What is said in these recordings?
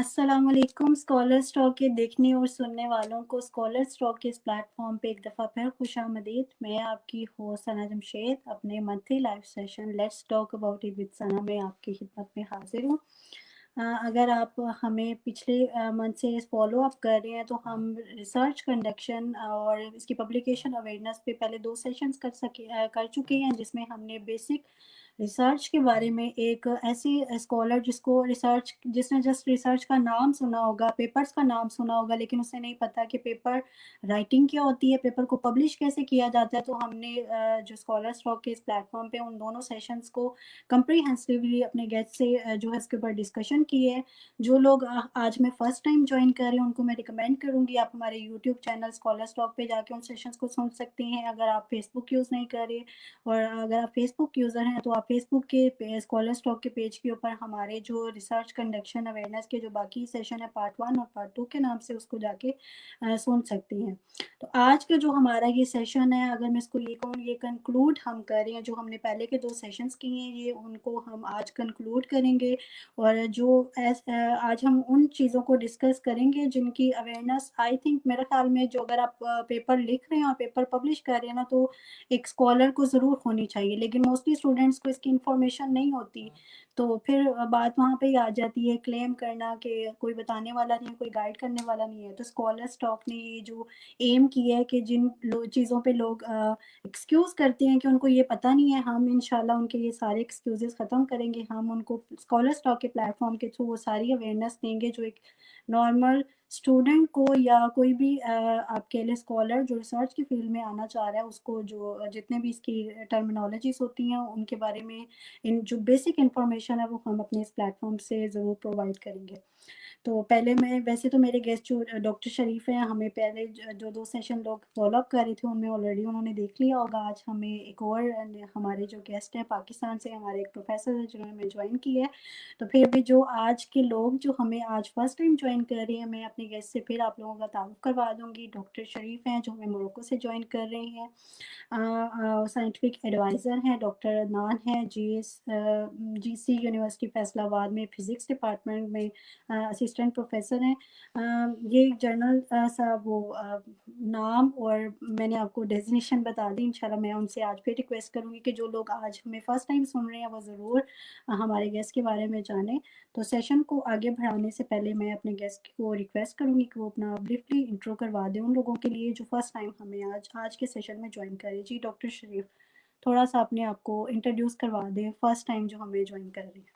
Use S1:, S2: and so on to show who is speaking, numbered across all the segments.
S1: अस्सलामुअलैकुम scholars talk के देखने और सुनने वालों को स्कॉलर्स टॉक के इस प्लेटफॉर्म पे एक दफ़ा फिर खुशामदीद। मैं आपकी होस्ट सना जमशेद अपने monthly live session let's talk about it with Sana में आपकी खिदमत में हाजिर हूँ। अगर आप हमें पिछले मंथ से फॉलो अप कर रहे हैं तो हम रिसर्च कंडक्शन और इसकी पब्लिकेशन अवेयरनेस पे पहले 2 सेशंस कर चुके हैं, जिसमें हमने बेसिक रिसर्च के बारे में एक ऐसी स्कॉलर जिसने जस्ट रिसर्च का नाम सुना होगा, पेपर्स का नाम सुना होगा, लेकिन उसे नहीं पता कि पेपर राइटिंग क्या होती है, पेपर को पब्लिश कैसे किया जाता है। तो हमने जो स्कॉलर्स टॉक के इस प्लेटफॉर्म पे उन दोनों सेशंस को कंप्रीहेंसिवली अपने गेस्ट से जो है इसके ऊपर डिस्कशन किए है। जो लोग आज मैं फर्स्ट टाइम ज्वाइन कर रही हूँ उनको मैं रिकमेंड करूँगी आप हमारे यूट्यूब चैनल स्कॉलर्स टॉक पे जाके उन सेशंस को सुन सकते हैं। अगर आप फेसबुक यूज़ नहीं कर रहे और अगर आप फेसबुक यूज़र हैं तो आप फेसबुक के स्कॉलर्स टॉक के पेज के ऊपर हमारे जो रिसर्च कंडक्शन अवेयरनेस के जो बाकी सेशन है पार्ट 1 और पार्ट 2 के नाम से उसको जाके सुन सकती हैं। तो आज का जो हमारा ये सेशन है, अगर मैं इसको ये कहूँ, ये कंक्लूड हम कर रहे हैं। जो हमने पहले के 2 सेशंस किए हैं ये उनको हम आज कंक्लूड करेंगे और आज हम उन चीज़ों को डिस्कस करेंगे जिनकी अवेयरनेस आई थिंक मेरे ख्याल में जो अगर आप पेपर लिख रहे हैं और पेपर पब्लिश कर रहे हैं ना, तो एक स्कॉलर को ज़रूर होनी चाहिए, लेकिन मोस्टली स्टूडेंट्स को इसकी इन्फॉर्मेशन नहीं होती। तो फिर बात वहाँ पे ही आ जाती है क्लेम करना कि कोई बताने वाला नहीं है, कोई गाइड करने वाला नहीं है। तो स्कॉलर्स टॉक ने ये जो एम किया है कि जिन चीज़ों पे लोग एक्सक्यूज़ करते हैं कि उनको ये पता नहीं है, हम इंशाल्लाह उनके ये सारे एक्सक्यूज़ेस ख़त्म करेंगे। हम उनको स्कॉलर्स टॉक के प्लेटफॉर्म के थ्रू वो सारी अवेयरनेस देंगे जो एक नॉर्मल स्टूडेंट को या कोई भी आपके लिए स्कॉलर जो रिसर्च की फील्ड में आना चाह रहा है उसको जो जितने भी इसकी टर्मिनोलॉजीज होती हैं उनके बारे में इन जो बेसिक इंफॉर्मेशन है वो हम अपने इस प्लेटफॉर्म से ज़रूर प्रोवाइड करेंगे। तो पहले मैं वैसे तो मेरे गेस्ट जो डॉक्टर शरीफ हैं, हमें पहले जो 2 सेशन लोग फ़ॉलो अप कर रहे थे उनमें ऑलरेडी उन्होंने देख लिया होगा। आज हमें एक और हमारे जो गेस्ट हैं पाकिस्तान से, हमारे एक प्रोफ़ेसर हैं जिन्होंने हमें जॉइन किया है। तो फिर भी जो आज के लोग जो हमें आज फर्स्ट टाइम जॉइन कर रहे हैं, मैं अपने गेस्ट से फिर आप लोगों का तारुफ़ करवा दूँगी। डॉक्टर शरीफ हैं जो हमें मोरक्को से जॉइन कर रहे हैं। साइंटिफिक एडवाइज़र हैं डॉक्टर अदनान हैं, जीसी यूनिवर्सिटी फैसलाबाद में फ़िज़िक्स डिपार्टमेंट में असिस्टेंट प्रोफेसर हैं। ये जर्नल सा वो नाम और मैंने आपको डेज़िग्नेशन बता दी। इंशाल्लाह मैं उनसे आज फिर रिक्वेस्ट करूँगी कि जो लोग आज हमें फ़र्स्ट टाइम सुन रहे हैं वो ज़रूर हमारे गेस्ट के बारे में जानें। तो सेशन को आगे बढ़ाने से पहले मैं अपने गेस्ट को रिक्वेस्ट करूँगी कि वो अपना ब्रीफली इंट्रो करवा दें उन लोगों के लिए जो फर्स्ट टाइम हमें आज के सेशन में जॉइन करें। जी डॉक्टर शरीफ, थोड़ा-सा अपने आप को इंट्रोड्यूस करवा दें फर्स्ट टाइम जो हमें जॉइन कर रही हैं।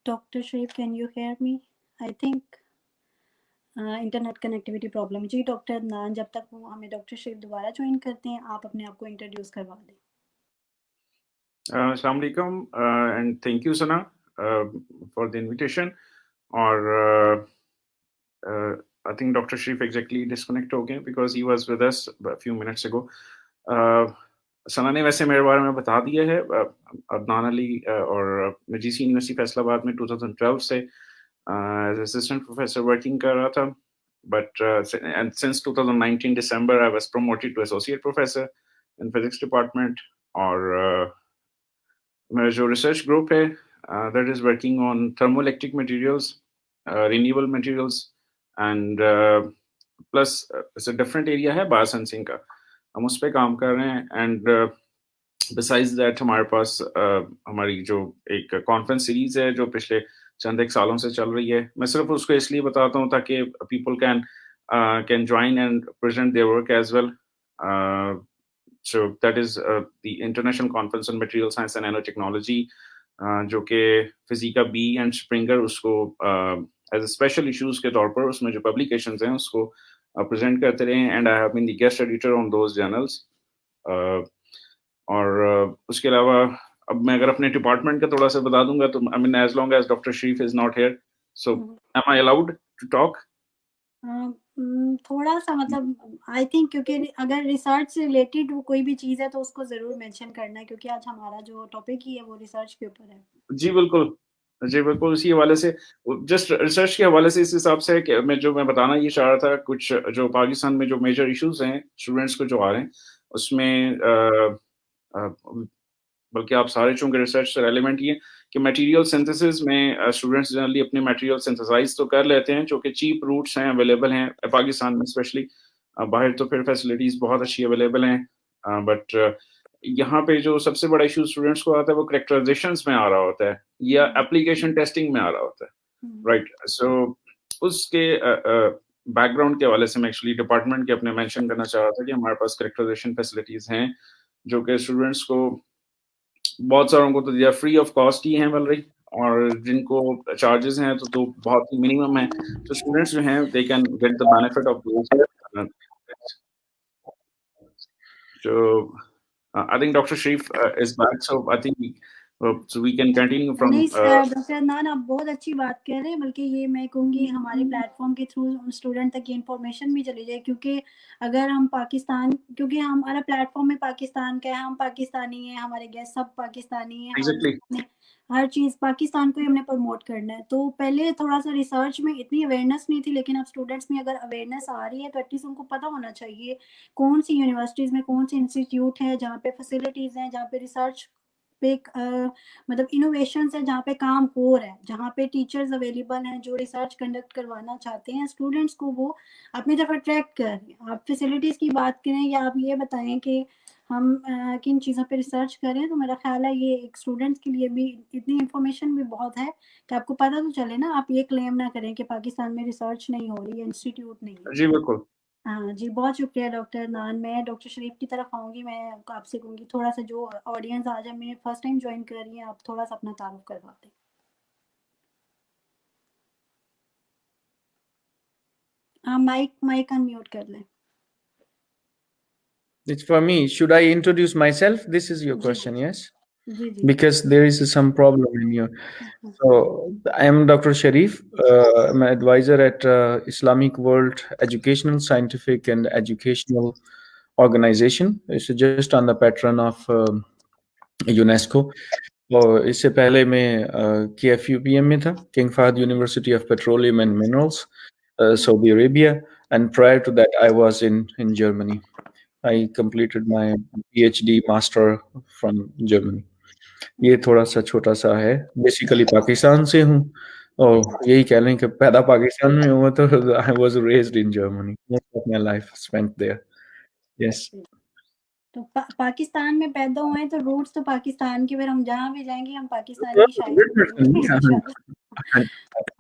S1: Doctor Sharif, can you hear me? I think internet connectivity problem. जी डॉक्टर अदनान, जब तक वो हमें डॉक्टर शरीफ दोबारा ज्वाइन करते हैं आप अपने आप को इंट्रोड्यूस करवा दें।
S2: Assalamu alaikum and thank you Sana for the invitation और I think Dr. Sharif exactly disconnect हो गए because he was with us a few minutes ago. सना ने वैसे मेरे बारे में बता दिया है। अदनान अली और मैं जीसी यूनिवर्सिटी फैसलाबाद में 2012 से एज असिस्टेंट प्रोफेसर वर्किंग कर रहा था, but and since 2019 December I was promoted to associate professor in physics department और मेरा जो रिसर्च ग्रुप है that is working on thermoelectric materials, renewable materials and plus it's a different area है biosensing का, हम उस पर काम कर रहे हैं। एंड बिसाइड्स दैट हमारे पास हमारी जो एक कॉन्फ्रेंस सीरीज है जो पिछले चंद एक सालों से चल रही है। मैं सिर्फ उसको इसलिए बताता हूँ ताकि people can join and present their work as well. So that is the International Conference on Material Science and Nanotechnology, जो कि फिजिका बी एंड स्प्रिंगर उसको एज स्पेशल इश्यूज के तौर पर उसमें जो पब्लिकेशंस हैं उसको प्रेजेंट करते रहे। And I have been the guest editor on those journals. और उसके अलावा अब मैं अगर अपने डिपार्टमेंट का थोड़ा सा बता दूंगा तो I mean as long as doctor Sharif is not here, so am I allowed to talk?
S1: थोड़ा सा मतलब आई थिंक क्योंकि अगर रिसर्च से रिलेटेड वो कोई भी चीज़ है तो उसको ज़रूर मेंशन करना है, क्योंकि आज हमारा जो टॉपिक ही है वो रिसर्च के ऊपर है।
S2: जी बिल्कुल, जी बिल्कुल, उसी हवाले से जस्ट रिसर्च के हवाले से इस हिसाब से कि मैं बताना ये चाह रहा था कुछ जो पाकिस्तान में जो मेजर इश्यूज हैं स्टूडेंट्स को जो आ रहे हैं उसमें बल्कि आप सारे चूंकि रिसर्च से रेलिवेंट ही है कि मटेरियल सिंथेसिस में स्टूडेंट्स जनरली अपने मटेरियल सिंथेसाइज तो कर लेते हैं, जो कि चीप रूट्स हैं, अवेलेबल हैं पाकिस्तान में स्पेशली। बाहर तो फिर फैसिलिटीज़ बहुत अच्छी अवेलेबल हैं, बट यहाँ पे जो सबसे बड़ा इशू स्टूडेंट्स को आता है वो करेक्टराइजेशंस में आ रहा होता है या एप्लीकेशन टेस्टिंग में आ रहा होता है, राइट। सो उसके बैकग्राउंड के हवाले से मैं एक्चुअली डिपार्टमेंट के अपने मेंशन करना चाह रहा था कि हमारे पास करेक्टराइजेशन फैसिलिटीज़ हैं, जो कि स्टूडेंट्स को, बहुत सारों को तो दिया फ्री ऑफ कॉस्ट ही है मिल रही, और जिनको चार्जेस हैं तो बहुत ही मिनिमम है। तो स्टूडेंट्स जो हैं they can get the benefit of those. So I think Dr. Sharif is back, so I think so we can continue from.
S1: नहीं डॉक्टर अदनान, आप बहुत अच्छी बात कह रहे हैं, बल्कि ये मैं कहूँगी हमारे प्लेटफॉर्म के थ्रू स्टूडेंट तक ये इन्फॉर्मेशन भी चली जाए, क्योंकि अगर हम पाकिस्तान, क्योंकि हमारा प्लेटफॉर्म में पाकिस्तान का है, हम पाकिस्तानी हैं, हमारे गेस्ट सब पाकिस्तानी हैं,
S2: Exactly.
S1: हर चीज़ पाकिस्तान को ही हमने प्रमोट करना है। तो पहले थोड़ा सा रिसर्च में इतनी अवेयरनेस नहीं थी, लेकिन अब स्टूडेंट्स में अगर अवेयरनेस आ रही है तो एटलीस्ट उनको पता होना चाहिए कौन सी यूनिवर्सिटीज़ में कौन सी इंस्टीट्यूट है जहाँ पे फैसिलिटीज़ हैं, जहाँ पे रिसर्च पे मतलब इनोवेशंस है, जहाँ पे काम हो रहा है, जहाँ पे टीचर्स अवेलेबल हैं जो रिसर्च कंडक्ट करवाना चाहते हैं स्टूडेंट्स को, वो अपनी तरफ अट्रैक्ट कर रहे हैं। आप फैसिलिटीज़ की बात करें या आप ये बताएं कि हम किन चीज़ों पे रिसर्च करें, तो मेरा ख्याल है ये एक स्टूडेंट्स के लिए भी इतनी इन्फॉर्मेशन भी बहुत है कि आपको पता तो चले ना, आप ये क्लेम ना करें कि पाकिस्तान में रिसर्च नहीं हो रही है, इंस्टीट्यूट नहीं है।
S2: जी बिल्कुल।
S1: हाँ जी, बहुत शुक्रिया डॉक्टर नान। मैं डॉक्टर शरीफ की तरफ आऊँगी, मैं आपसे कहूँगी थोड़ा सा, जो ऑडियंस आज हमें फर्स्ट टाइम ज्वाइन कर रही है, आप थोड़ा सा अपना तारुफ करवा दें। हाँ, माइक अनम्यूट कर लें।
S3: It's for me. Should I introduce myself? This is your question, yes?
S1: Ji ji
S3: Because there is some problem in here. So I am Dr. Sharif. I'm an advisor at Islamic World Educational, Scientific, and Educational Organization. It's just on the patron of UNESCO. और इससे पहले मैं KFUPM में था, King Fahd University of Petroleum and Minerals, Saudi Arabia, and prior to that I was in Germany. I completed my PhD master from Germany. ये थोड़ा सा छोटा सा है, बेसिकली पाकिस्तान से हूँ और यही कह लें कि पैदा पाकिस्तान में हुआ, तो I was raised in Germany. Most of my life spent there. Yes.
S1: तो पाकिस्तान में पैदा हुए हैं तो रूट्स तो पाकिस्तान के, फिर हम जहाँ भी जाएंगे हम पाकिस्तानी ही शायद बोलेंगे इंशाल्लाह।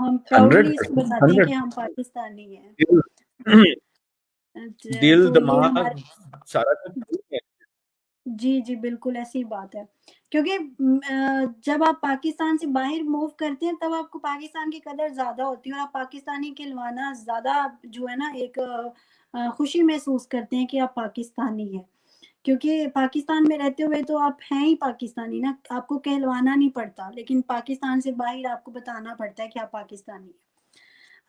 S1: हम प्राउडली इसको बताते हैं कि हम पाकिस्तानी हैं।
S3: दिल
S1: तो ये
S3: दिमाग सारा कुछ है।
S1: जी जी बिल्कुल ऐसी बात है, क्योंकि जब आप पाकिस्तान से बाहर मूव करते हैं तब आपको पाकिस्तान की कदर ज़्यादा होती है, और आप पाकिस्तानी कहलवाना ज़्यादा जो है ना एक खुशी महसूस करते हैं कि आप पाकिस्तानी हैं, क्योंकि पाकिस्तान में रहते हुए तो आप हैं ही पाकिस्तानी ना, आपको कहलवाना नहीं पड़ता, लेकिन पाकिस्तान से बाहर आपको बताना पड़ता है कि आप पाकिस्तानी हैं।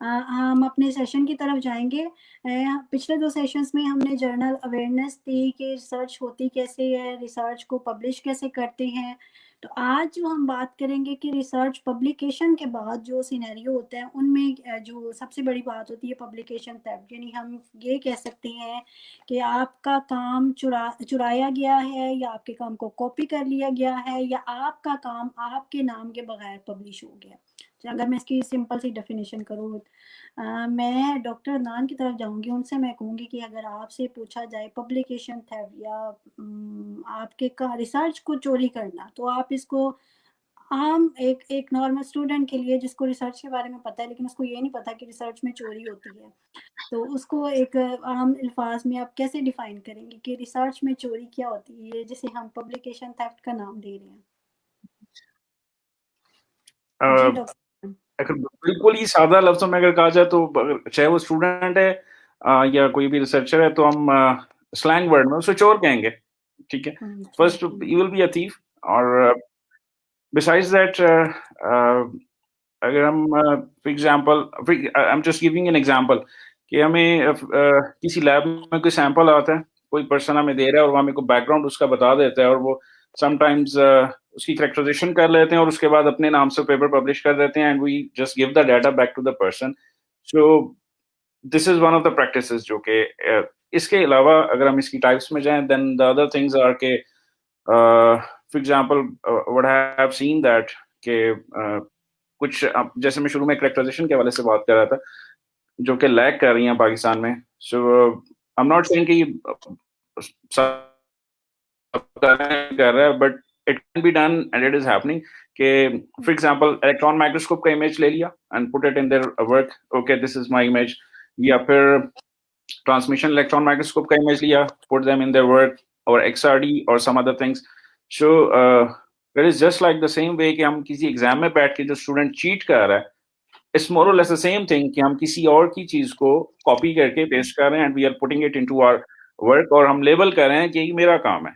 S1: हम अपने सेशन की तरफ जाएंगे। पिछले 2 सेशंस में हमने जर्नल अवेयरनेस दी कि रिसर्च होती कैसे है, रिसर्च को पब्लिश कैसे करते हैं। तो आज जो हम बात करेंगे कि रिसर्च पब्लिकेशन के बाद जो सिनेरियो होता है उनमें जो सबसे बड़ी बात होती है पब्लिकेशन थेफ्ट, यानी हम ये कह सकते हैं कि आपका काम चुराया गया है, या आपके काम को कॉपी कर लिया गया है, या आपका काम आपके नाम के बगैर पब्लिश हो गया। अगर मैं इसकी सिंपल सी डेफिनेशन करूँ, मैं डॉक्टर अदनान की तरफ जाऊंगी, उनसे मैं कहूँगी कि अगर आपसे पूछा जाए पब्लिकेशन थेफ्ट या आपके का रिसर्च को चोरी करना, तो आप इसको आम एक नॉर्मल स्टूडेंट के लिए जिसको रिसर्च के बारे में पता है लेकिन उसको ये नहीं पता कि रिसर्च में चोरी होती है, तो उसको एक आम अल्फाज में आप कैसे डिफाइन करेंगे कि रिसर्च में चोरी क्या होती है, जिसे हम पब्लिकेशन थेफ्ट का नाम दे रहे हैं। जी डॉक्टर।
S2: अगर बिल्कुल ही सादा लफ्जों में अगर कहा जाए तो चाहे वो स्टूडेंट है या कोई भी रिसर्चर है, तो हम स्लैंग वर्ड में उसे चोर कहेंगे, ठीक है। First you will be a thief, और बिसाइड्स दैट अगर हम for example, I am just giving an example कि हमें किसी लैब में कोई सैंपल आता है, कोई पर्सन हमें दे रहा है और वो हमें को बैकग्राउंड उसका बता देता है, और वो समटाइम्स उसकी करेक्टराइजेशन कर लेते हैं और उसके बाद अपने नाम से पेपर पब्लिश कर देते हैं, and we just give the data back to the person. So this is one of the practices जो कि इसके अलावा अगर हम इसकी टाइप्स में जाएं, then the other things are के for example what I have seen that के कुछ जैसे मैं शुरू में करेक्टराइजेशन के हवाले से बात कर रहा था जो कि लैग कर रही हैं पाकिस्तान में, so I am not saying कि सब कर रहा है, but it can be done and it is happening कि फॉर एग्जांपल इलेक्ट्रॉन माइक्रोस्कोप का इमेज ले लिया and put it in their work, okay this is my image, या फिर ट्रांसमिशन इलेक्ट्रॉन माइक्रोस्कोप का इमेज लिया, put them in their work, और XRD और some other things. So it is just like the same वे कि हम किसी exam में बैठ के जो स्टूडेंट चीट कर रहा है, इट्स मोर और लेस द सेम थिंग कि हम किसी और की चीज को कॉपी करके पेस्ट कर रहे हैं and we are putting it into our work, और हम लेबल कर रहे हैं कि ये मेरा काम है,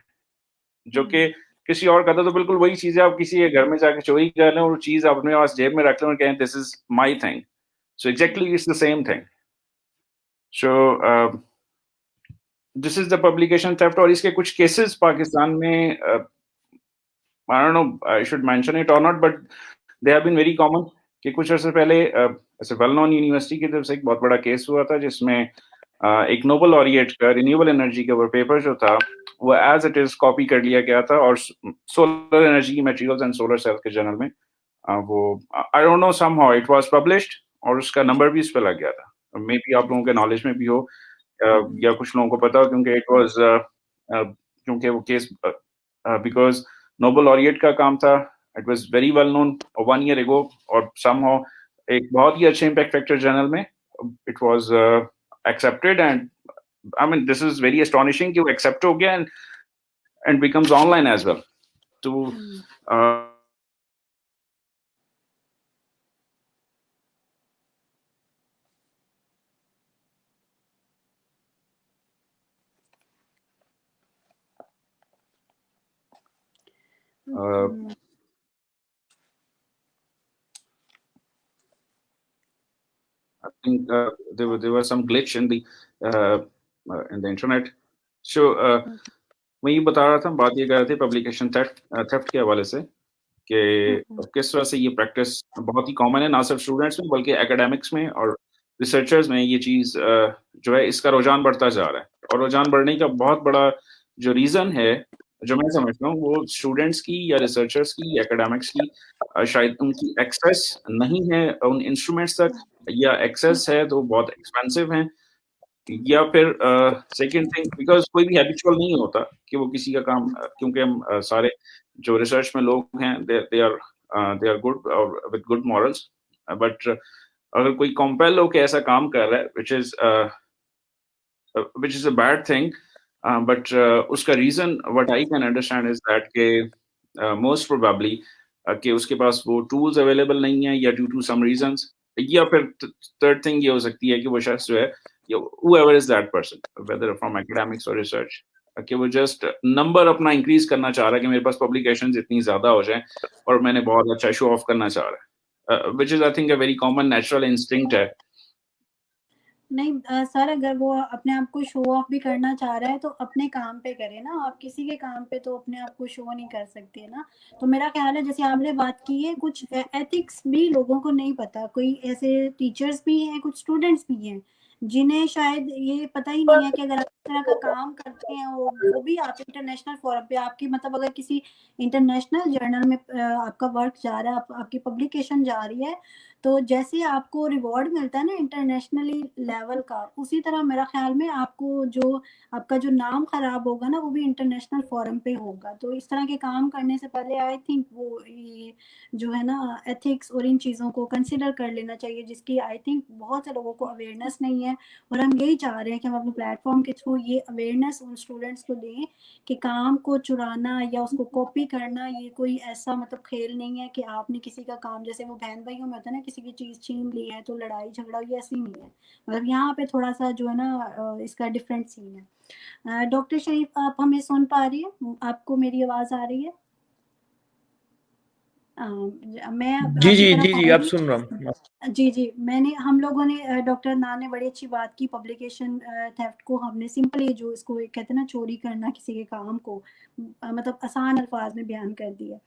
S2: जो कि किसी और का तो बिल्कुल वही चीज है. आप किसी के घर में जाके चोरी कर रहे हैं और चीज अपने पास जेब में रख लें और कहें this is my thing. So exactly it's the same thing. So this is the publication theft, और इसके कुछ केसेस पाकिस्तान में I don't know I should mention it और not, but they have been very common. कि कुछ अर्से पहले ऐसे well known university की तरफ से एक बहुत बड़ा केस हुआ था जिसमें एक नोबेल लॉरिएट का रिन्यूएबल एनर्जी का वो पेपर जो था वो एज इट इज कॉपी कर लिया गया था, और सोलर एनर्जी की मटेरियल्स एंड सोलर सेल के जर्नल में वो आई don't know somehow it was published और उसका नंबर भी इस पे लग गया था. मे बी आप लोगों के नॉलेज में भी हो या कुछ लोगों को पता हो, क्योंकि इट वाज क्योंकि वो केस बिकॉज नोबेल लॉरिएट का काम था, it was very well known 1 year ago, और समहाउ एक बहुत ही अच्छे इम्पैक्ट फैक्टर जर्नल में it was accepted, and I mean this is very astonishing कि वो एक्सेप्ट हो गया and becomes online as well. तो I think there was some glitch in the internet. So मैं ये बता रहा था, बात ये कर रहे थे पब्लिकेशन थेफ्ट के हवाले से कि किस तरह से ये प्रैक्टिस बहुत ही कॉमन है, ना सिर्फ स्टूडेंट्स में बल्कि एकेडमिक्स में और रिसर्चर्स में. ये चीज जो है इसका रुझान बढ़ता जा रहा है, और रुझान बढ़ने का बहुत बड़ा जो रीजन है जो मैं समझता हूँ वो स्टूडेंट्स की या रिसर्चर्स की या एकेडमिक्स की शायद उनकी एक्सेस नहीं है उन इंस्ट्रूमेंट्स तक, या एक्सेस है तो बहुत एक्सपेंसिव हैं, या फिर सेकंड थिंग बिकॉज कोई भी हैबिचुअल नहीं होता कि वो किसी का काम क्योंकि हम सारे जो रिसर्च में लोग हैं दे आर गुड और विद गुड मॉरल्स, बट अगर कोई कंपेल होकर ऐसा काम कर रहा है which is a bad thing, but उसका reason what I can understand is that के मोस्ट प्रोबेबली कि उसके पास वो टूल्स अवेलेबल नहीं है या ड्यू टू सम रीजंस, या फिर थर्ड थिंग ये हो सकती है कि वो शख्स जो है whoever is that person whether from academics or research कि वो जस्ट नंबर अपना इंक्रीज करना चाह रहा है कि मेरे पास पब्लिकेशंस इतनी ज्यादा हो जाएं और मैंने बहुत अच्छा शो ऑफ करना चाह रहा है, which is I think a very common natural instinct है.
S1: नहीं सर, अगर वो अपने आप को शो ऑफ भी करना चाह रहा है तो अपने काम पे करे ना, आप किसी के काम पे तो अपने आप को शो नहीं कर सकती है ना. तो मेरा ख्याल है जैसे आपने बात की है, कुछ एथिक्स भी लोगों को नहीं पता. कोई ऐसे टीचर्स भी हैं, कुछ स्टूडेंट्स भी हैं जिन्हें शायद ये पता ही नहीं है कि अगर आप इस तरह का काम करते हैं वो भी आप इंटरनेशनल फोरम पे आपकी मतलब अगर किसी इंटरनेशनल जर्नल में आपका वर्क जा रहा है, आपकी पब्लिकेशन जा रही है, तो जैसे आपको रिवॉर्ड मिलता है ना इंटरनेशनली लेवल का, उसी तरह मेरा ख्याल में आपको जो आपका जो नाम खराब होगा ना वो भी इंटरनेशनल फोरम पे होगा. तो इस तरह के काम करने से पहले आई थिंक वो ये जो है ना एथिक्स और इन चीज़ों को कंसिडर कर लेना चाहिए, जिसकी आई थिंक बहुत से लोगों को अवेयरनेस नहीं है. और हम यही चाह रहे हैं कि हम अपने प्लेटफॉर्म के थ्रू ये अवेयरनेस उन स्टूडेंट्स को दें कि काम को चुराना या उसको कॉपी करना ये कोई ऐसा मतलब खेल नहीं है कि आपने किसी का काम, जैसे वो बहन भाइयों में होता है ना, किसी की चीज़ छीन ली है तो लड़ाई झगड़ा, ये ऐसी नहीं है. मतलब यहाँ पे थोड़ा सा जो है ना इसका डिफरेंट सीन है. डॉक्टर शरीफ, आप हमें सुन पा रही है? आपको मेरी आवाज़ आ रही है? मैं
S3: जी जी जी जी, आप सुन रहा हूँ.
S1: जी मैंने हम लोगों ने डॉक्टर नान ने बड़ी अच्छी बात की. पब्लिकेशन थेफ्ट को हमने सिंपली जो इसको कहते हैं ना चोरी करना किसी के काम को मतलब आसान अल्फाज में बयान कर दिया.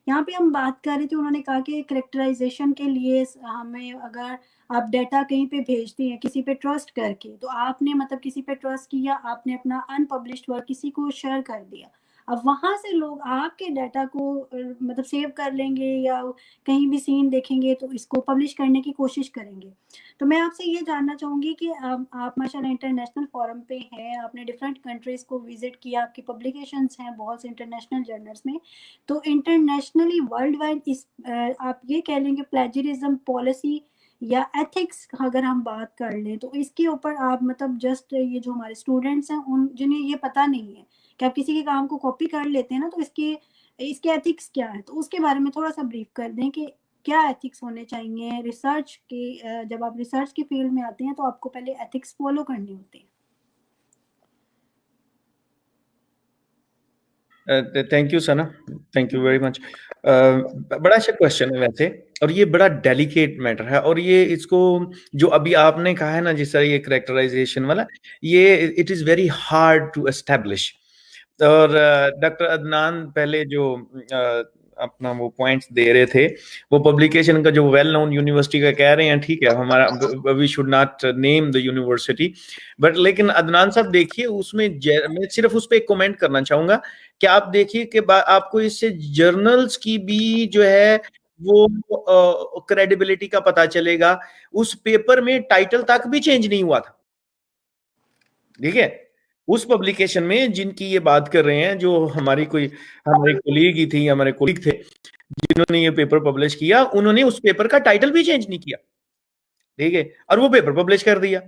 S1: यहाँ पे हम बात कर रहे थे, उन्होंने कहा कि करेक्टराइजेशन के लिए हमें अगर आप डाटा कहीं पे भेजते हैं किसी पे ट्रस्ट करके, तो आपने मतलब किसी पे ट्रस्ट किया, आपने अपना अनपब्लिश्ड वर्क किसी को शेयर कर दिया. अब वहाँ से लोग आपके डाटा को मतलब सेव कर लेंगे या कहीं भी सीन देखेंगे तो इसको पब्लिश करने की कोशिश करेंगे। तो मैं आपसे ये जानना चाहूँगी कि आप माशाल्लाह इंटरनेशनल फोरम पे हैं, आपने डिफरेंट कंट्रीज़ को विज़िट किया, आपकी पब्लिकेशंस हैं बहुत से इंटरनेशनल जर्नल्स में। तो इंटरनेशनली वर्ल्ड वाइड आप ये कह लें कि प्लेजरिज्म पॉलिसी या एथिक्स अगर हम बात कर लें तो इसके ऊपर आप मतलब जस्ट ये जो हमारे स्टूडेंट्स हैं उन जिन्हें ये पता नहीं है कि आप किसी के काम को कॉपी कर लेते हैं ना, तो इसके इसके एथिक्स क्या है, तो उसके बारे में थोड़ा सा ब्रीफ कर दें कि क्या एथिक्स होने चाहिए रिसर्च के। जब आप रिसर्च की फील्ड में आते हैं तो आपको पहले एथिक्स फॉलो करने होते हैं।
S3: Thank you Sana, thank you very much. बड़ा अच्छा क्वेश्चन है वैसे, और ये बड़ा डेलिकेट मैटर है, और ये इसको जो अभी आपने कहा है ना, जिस तरह ये करेक्टराइजेशन वाला, ये it is very hard to establish. और डॉक्टर अदनान पहले जो अपना वो पॉइंट्स दे रहे थे, वो पब्लिकेशन का जो वेल नोन यूनिवर्सिटी का कह रहे हैं, ठीक है, हमारा we should not name the university, but लेकिन अदनान साहब देखिए उसमें मैं सिर्फ उस पर एक कमेंट करना चाहूंगा कि आप देखिए कि आपको इससे जर्नल्स की भी जो है वो क्रेडिबिलिटी का पता चलेगा। उस पेपर में टाइटल तक भी चेंज नहीं हुआ था, ठीक है, उस पब्लिकेशन में जिनकी ये बात कर रहे हैं, जो हमारी कोलीग ही थी, हमारे कोलीग थे जिन्होंने ये पेपर पब्लिश किया, उन्होंने उस पेपर का टाइटल भी चेंज नहीं किया, ठीक है, और वो पेपर पब्लिश कर दिया।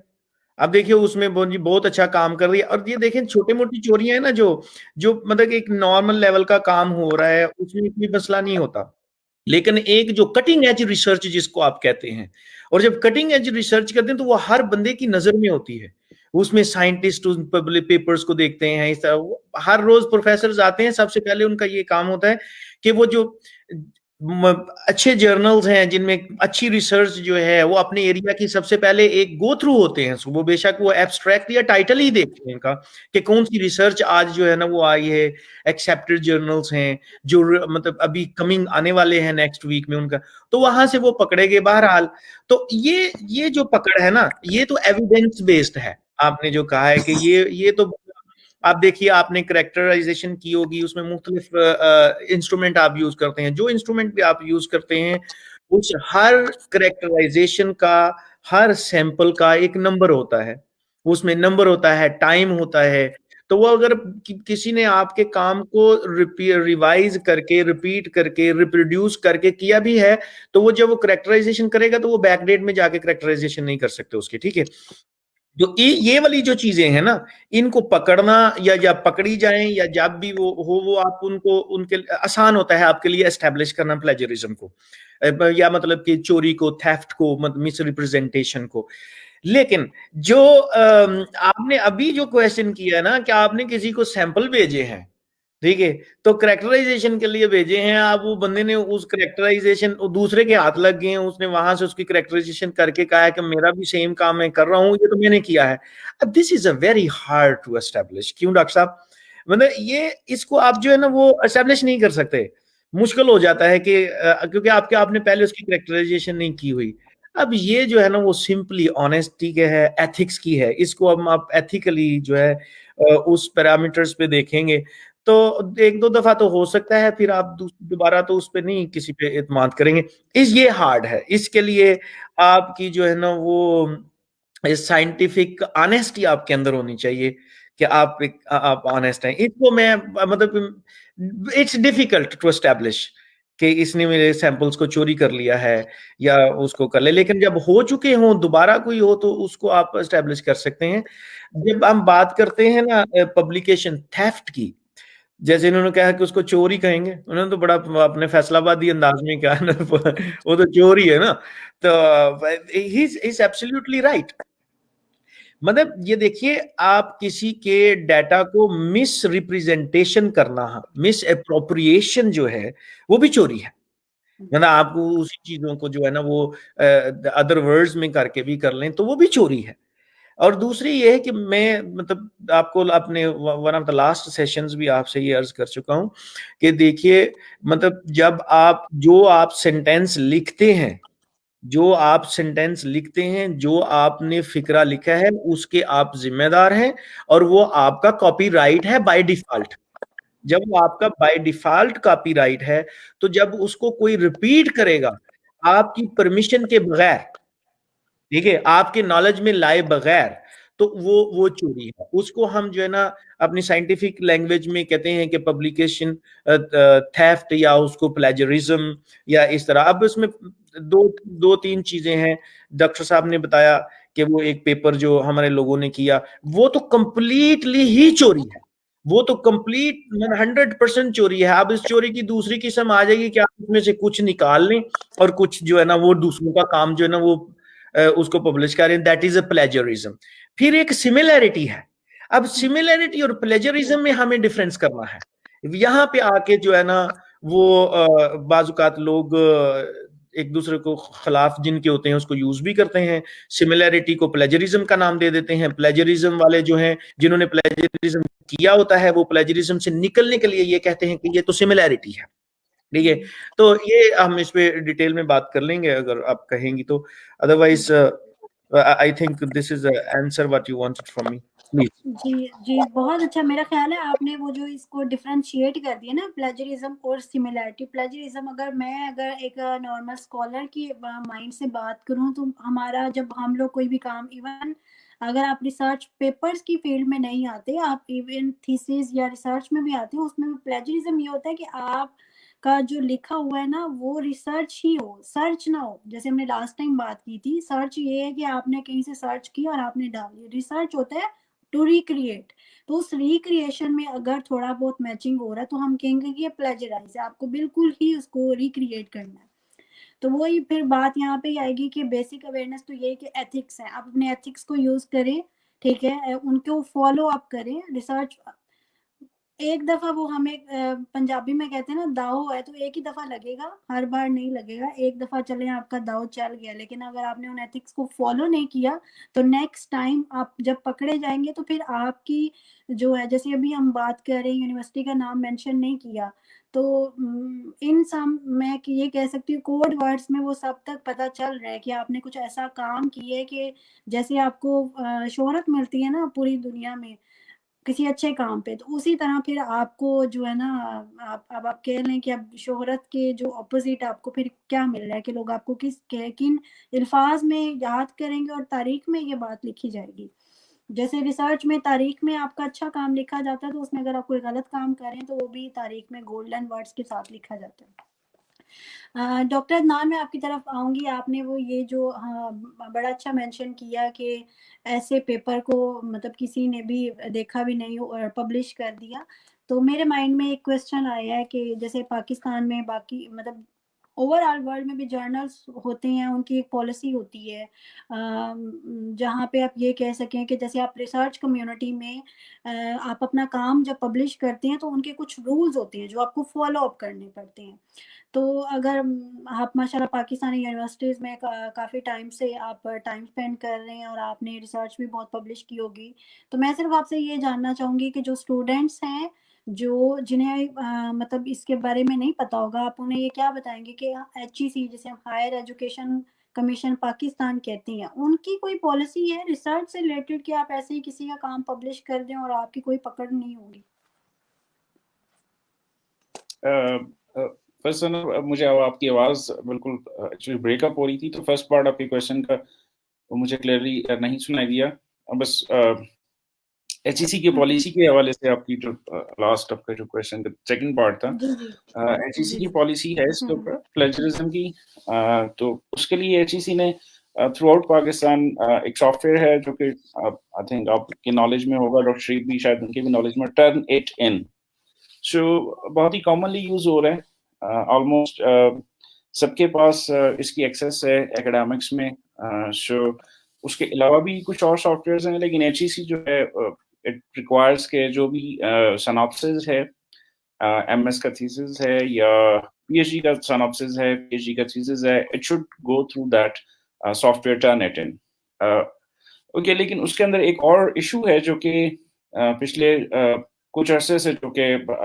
S3: अब देखिए उसमें बहुत अच्छा काम कर रही है। और ये देखें छोटी मोटी चोरियां है ना, जो जो मतलब एक नॉर्मल लेवल का काम हो रहा है, उसमें कोई मसला नहीं होता, लेकिन एक जो कटिंग एज रिसर्च जिसको आप कहते हैं, और जब कटिंग एज रिसर्च करते हैं तो वो हर बंदे की नजर में होती है। उसमें साइंटिस्ट उन पब्लिक पेपर्स को देखते हैं, इस तरह हर रोज प्रोफेसर आते हैं, सबसे पहले उनका ये काम होता है कि वो जो अच्छे जर्नल्स हैं जिनमें अच्छी रिसर्च जो है वो अपने एरिया की सबसे पहले एक गो थ्रू होते हैं। वो बेशक वो एब्स्ट्रैक्ट या टाइटल ही देखते हैं इनका कि कौन सी रिसर्च आज जो है ना वो आई है, एक्सेप्टेड जर्नल्स हैं जो मतलब अभी कमिंग आने वाले हैं नेक्स्ट वीक में उनका, तो वहां से वो पकड़े गए। बहरहाल तो ये जो पकड़ है ना, ये तो एविडेंस बेस्ड है। आपने जो कहा है कि ये तो आप देखिए, आपने करेक्टराइजेशन की होगी, उसमें मुख्तलिफ इंस्ट्रूमेंट आप यूज करते हैं, जो इंस्ट्रूमेंट भी आप यूज करते हैं उस हर करेक्टराइजेशन का, हर सैंपल का एक नंबर होता है, उसमें नंबर होता है, टाइम होता है। तो वो अगर किसी ने आपके काम को रिवाइज करके, रिपीट करके, रिप्रोड्यूस करके किया भी है, तो वो जब वो करेक्टराइजेशन करेगा तो वो बैकडेट में जाके करेक्टराइजेशन नहीं कर सकते उसकी, ठीक है। जो ये वाली जो चीजें हैं ना, इनको पकड़ना या जब पकड़ी जाएं या जब भी वो हो, वो आप उनको उनके आसान होता है आपके लिए एस्टेब्लिश करना प्लेजरिज्म को, या मतलब कि चोरी को, थेफ्ट को, मतलब मिस रिप्रेजेंटेशन को। लेकिन जो आपने अभी जो क्वेश्चन किया ना कि आपने किसी को सैंपल भेजे हैं, ठीक है, तो करेक्टराइजेशन के लिए भेजे हैं आप, वो बंदे ने उस करेक्टराइजेशन दूसरे के हाथ लग गए हैं, उसने वहां से उसकी करेक्टराइजेशन करके कहा है कि मेरा भी सेम काम मैं कर रहा हूं, ये तो मैंने किया है। अब this is a very hard to establish. क्यों डॉक्टर साहब? मतलब ये इसको आप जो है ना वो एस्टेब्लिश नहीं कर सकते, मुश्किल हो जाता है कि क्योंकि आपने पहले उसकी करेक्टराइजेशन नहीं की हुई। अब ये जो है ना वो सिंपली ऑनेस्टी के है, एथिक्स की है, इसको हम आप एथिकली जो है उस पैरामीटर्स पे देखेंगे तो एक दो दफा तो हो सकता है, फिर आप दोबारा तो उस पर नहीं किसी पे इत्माद करेंगे। ये हार्ड है, इसके लिए आपकी जो है ना वो साइंटिफिक ऑनेस्टी आपके अंदर होनी चाहिए कि आप ऑनेस्ट हैं। इसको मैं मतलब इट्स डिफिकल्ट टू एस्टैब्लिश कि इसने मेरे सैंपल्स को चोरी कर लिया है या उसको कर ले, लेकिन जब हो चुके हों, दोबारा कोई हो, तो उसको आप एस्टैब्लिश कर सकते हैं। जब हम बात करते हैं ना पब्लिकेशन थेफ्ट की, जैसे इन्होंने कहा कि उसको चोरी कहेंगे, उन्होंने तो बड़ा अपने फैसलाबादी अंदाज में कहा ना वो तो चोरी है ना। तो ही इज एब्सोल्युटली राइट। मतलब ये देखिए, आप किसी के डाटा को मिस रिप्रेजेंटेशन करना, मिस अप्रोप्रिएशन जो है वो भी चोरी है। मतलब आप उसी चीजों को जो है ना वो अदर वर्ड्स में करके भी कर लें तो वो भी चोरी है। और दूसरी ये है कि मैं मतलब आपको अपने one of the last sessions भी आपसे ये अर्ज कर चुका हूं कि देखिए, मतलब जब आप सेंटेंस लिखते हैं, जो आपने फिक्रा लिखा है उसके आप जिम्मेदार हैं, और वो आपका कॉपीराइट है बाय डिफॉल्ट। जब वो आपका बाय डिफॉल्ट कॉपीराइट है, तो जब उसको कोई रिपीट करेगा आपकी परमिशन के बगैर, ठीक है, आपके नॉलेज में लाए बगैर, तो वो चोरी है। उसको हम जो है ना अपनी साइंटिफिक लैंग्वेज में कहते हैं कि पब्लिकेशन थेफ्ट, या उसको प्लेजरिज्म, या इस तरह। अब उसमें दो तीन चीजें हैं। डॉक्टर साहब ने बताया कि वो एक पेपर जो हमारे लोगों ने किया, वो तो कंप्लीटली ही चोरी है, वो तो कंप्लीट 100% चोरी है। अब इस चोरी की दूसरी किस्म आ जाएगी कि आप उसमें से कुछ निकाल लें और कुछ जो है ना वो दूसरों का काम जो है ना वो उसको पब्लिश करें, दैट इज अ प्लेजरिज्म। फिर एक सिमिलैरिटी है। अब सिमिलैरिटी और प्लेजरिज्म में हमें डिफरेंस करना है। यहाँ पे आके जो है ना वो बाजुकात लोग एक दूसरे को खिलाफ जिनके होते हैं उसको यूज भी करते हैं, सिमिलैरिटी को प्लेजरिज्म का नाम दे देते हैं। प्लेजरिज्म वाले जो हैं, जिन्होंने प्लेजरिज्म किया होता है, वो प्लेजरिज्म से निकलने के लिए ये कहते हैं कि ये तो सिमिलैरिटी है, ठीक है। तो ये हम इस पे डिटेल में बात कर लेंगे अगर आप कहेंगी तो, otherwise I think this is answer what you wanted from me, please.
S1: जी जी, बहुत अच्छा। मेरा ख्याल है आपने वो जो इसको डिफरेंशिएट कर दिया ना, प्लेजरिज्म और सिमिलैरिटी। प्लेजरिज्म अगर एक नॉर्मल स्कॉलर की माइंड से बात करूं, तो हमारा जब हम लोग कोई भी काम, इवन अगर आप रिसर्च पेपर्स की फील्ड में नहीं आते, आप इवन थीसिस या रिसर्च में भी आते हो, उसमें भी प्लेजरिज्म ये होता है कि आप का जो लिखा हुआ है ना वो रिसर्च ही हो, सर्च ना हो। जैसे हमने लास्ट टाइम बात की थी, सर्च ये है कि आपने कहीं से सर्च किया और आपने डाल दिया। रिसर्च होता है टू रिक्रिएट। तो उस रिक्रिएशन में अगर थोड़ा बहुत मैचिंग हो रहा है तो हम कहेंगे कि ये प्लेजराइज है, आपको बिल्कुल ही उसको रिक्रिएट करना है। तो वही फिर बात यहाँ पे आएगी कि बेसिक अवेयरनेस तो ये है कि एथिक्स है, आप अपने एथिक्स को यूज करें, ठीक है, उनको फॉलो अप करें। रिसर्च एक दफा वो हमें पंजाबी में कहते हैं ना, दाव है तो एक ही दफा लगेगा, हर बार नहीं लगेगा। एक दफा चले आपका दाव चल गया, लेकिन अगर आपने उन एथिक्स को फॉलो नहीं किया तो नेक्स्ट टाइम आप जब पकड़े जाएंगे तो फिर आपकी जो है, जैसे अभी हम बात कर रहे हैं, यूनिवर्सिटी का नाम मेंशन नहीं किया, तो इन सम मैं कि ये कह सकती हूँ कोड वर्ड्स में वो सब तक पता चल रहा है कि आपने कुछ ऐसा काम किया है कि जैसे आपको शोहरत मिलती है ना पूरी दुनिया में किसी अच्छे काम पे, तो उसी तरह फिर आपको जो है ना, आप अब आप कह लें कि अब शोहरत के जो ऑपोजिट आपको फिर क्या मिल रहा है कि लोग आपको किन अल्फाज में याद करेंगे और तारीख में ये बात लिखी जाएगी। जैसे रिसर्च में तारीख में आपका अच्छा काम लिखा जाता है, तो उसमें अगर आप कोई गलत काम करें तो वो भी तारीख में गोल्डन वर्ड्स के साथ लिखा जाता है। डॉक्टर अदनान, मैं आपकी तरफ आऊंगी। आपने वो ये जो बड़ा अच्छा मेंशन किया कि ऐसे पेपर को मतलब किसी ने भी देखा भी नहीं और पब्लिश कर दिया। तो मेरे माइंड में एक क्वेश्चन आया है कि जैसे पाकिस्तान में, बाकी मतलब ओवरऑल वर्ल्ड में भी जर्नल्स होते हैं, उनकी एक पॉलिसी होती है जहाँ पे आप ये कह सकें कि जैसे आप रिसर्च कम्युनिटी में आप अपना काम जब पब्लिश करते हैं तो उनके कुछ रूल्स होते हैं जो आपको फॉलो अप करने पड़ते हैं। तो अगर आप माशाल्लाह पाकिस्तानी यूनिवर्सिटीज़ में काफ़ी टाइम से आप टाइम स्पेंड कर रहे हैं और आपने रिसर्च भी बहुत पब्लिश की होगी, तो मैं सिर्फ आपसे ये जानना चाहूँगी कि जो स्टूडेंट्स हैं, जो जिन्हें मतलब इसके बारे में नहीं पता होगा, आप उन्हें ये क्या बताएंगे कि HEC जिसे हम हायर एजुकेशन कमीशन पाकिस्तान कहते हैं, उनकी कोई पॉलिसी है रिसर्च से रिलेटेड कि आप ऐसे ही किसी का काम पब्लिश कर दें और आपकी कोई पकड़ नहीं होगी?
S2: फर्स्ट मुझे आपकी आवाज़ बिल्कुल एक्चुअली ब्रेकअप हो रही थी, तो फर्स्ट पार्ट आपके क्वेश्चन का वो मुझे क्लियरली नहीं सुनाई दिया। बस HEC की पॉलिसी के हवाले से आपकी जो लास्ट आपका जो क्वेश्चन का सेकंड पार्ट था,
S1: जी जी
S2: HEC
S1: जी
S2: की
S1: जी।
S2: पॉलिसी है इसके ऊपर प्लेजरिज्म की। तो उसके लिए HEC ने थ्रू आउट पाकिस्तान एक सॉफ्टवेयर है जो कि आई थिंक आपके नॉलेज में होगा, डॉक्टर शरीफ भी शायद उनके भी नॉलेज में, टर्न इट इन। सो बहुत ही कॉमनली यूज हो रहा है, ऑलमोस्ट सबके पास इसकी एक्सेस है एकेडमिक्स में। सो उसके अलावा भी कुछ और सॉफ्टवेयर्स हैं, लेकिन HEC जो है इट रिक्वायर्स के जो भी सिनॉप्सिस है, MS का थीसिस है या PhD का सिनॉप्सिस है, PhD का थीसिस है, it should go through that software Turnitin. Okay, लेकिन उसके अंदर एक और इशू है जो कि पिछले कुछ अरसे से जो कि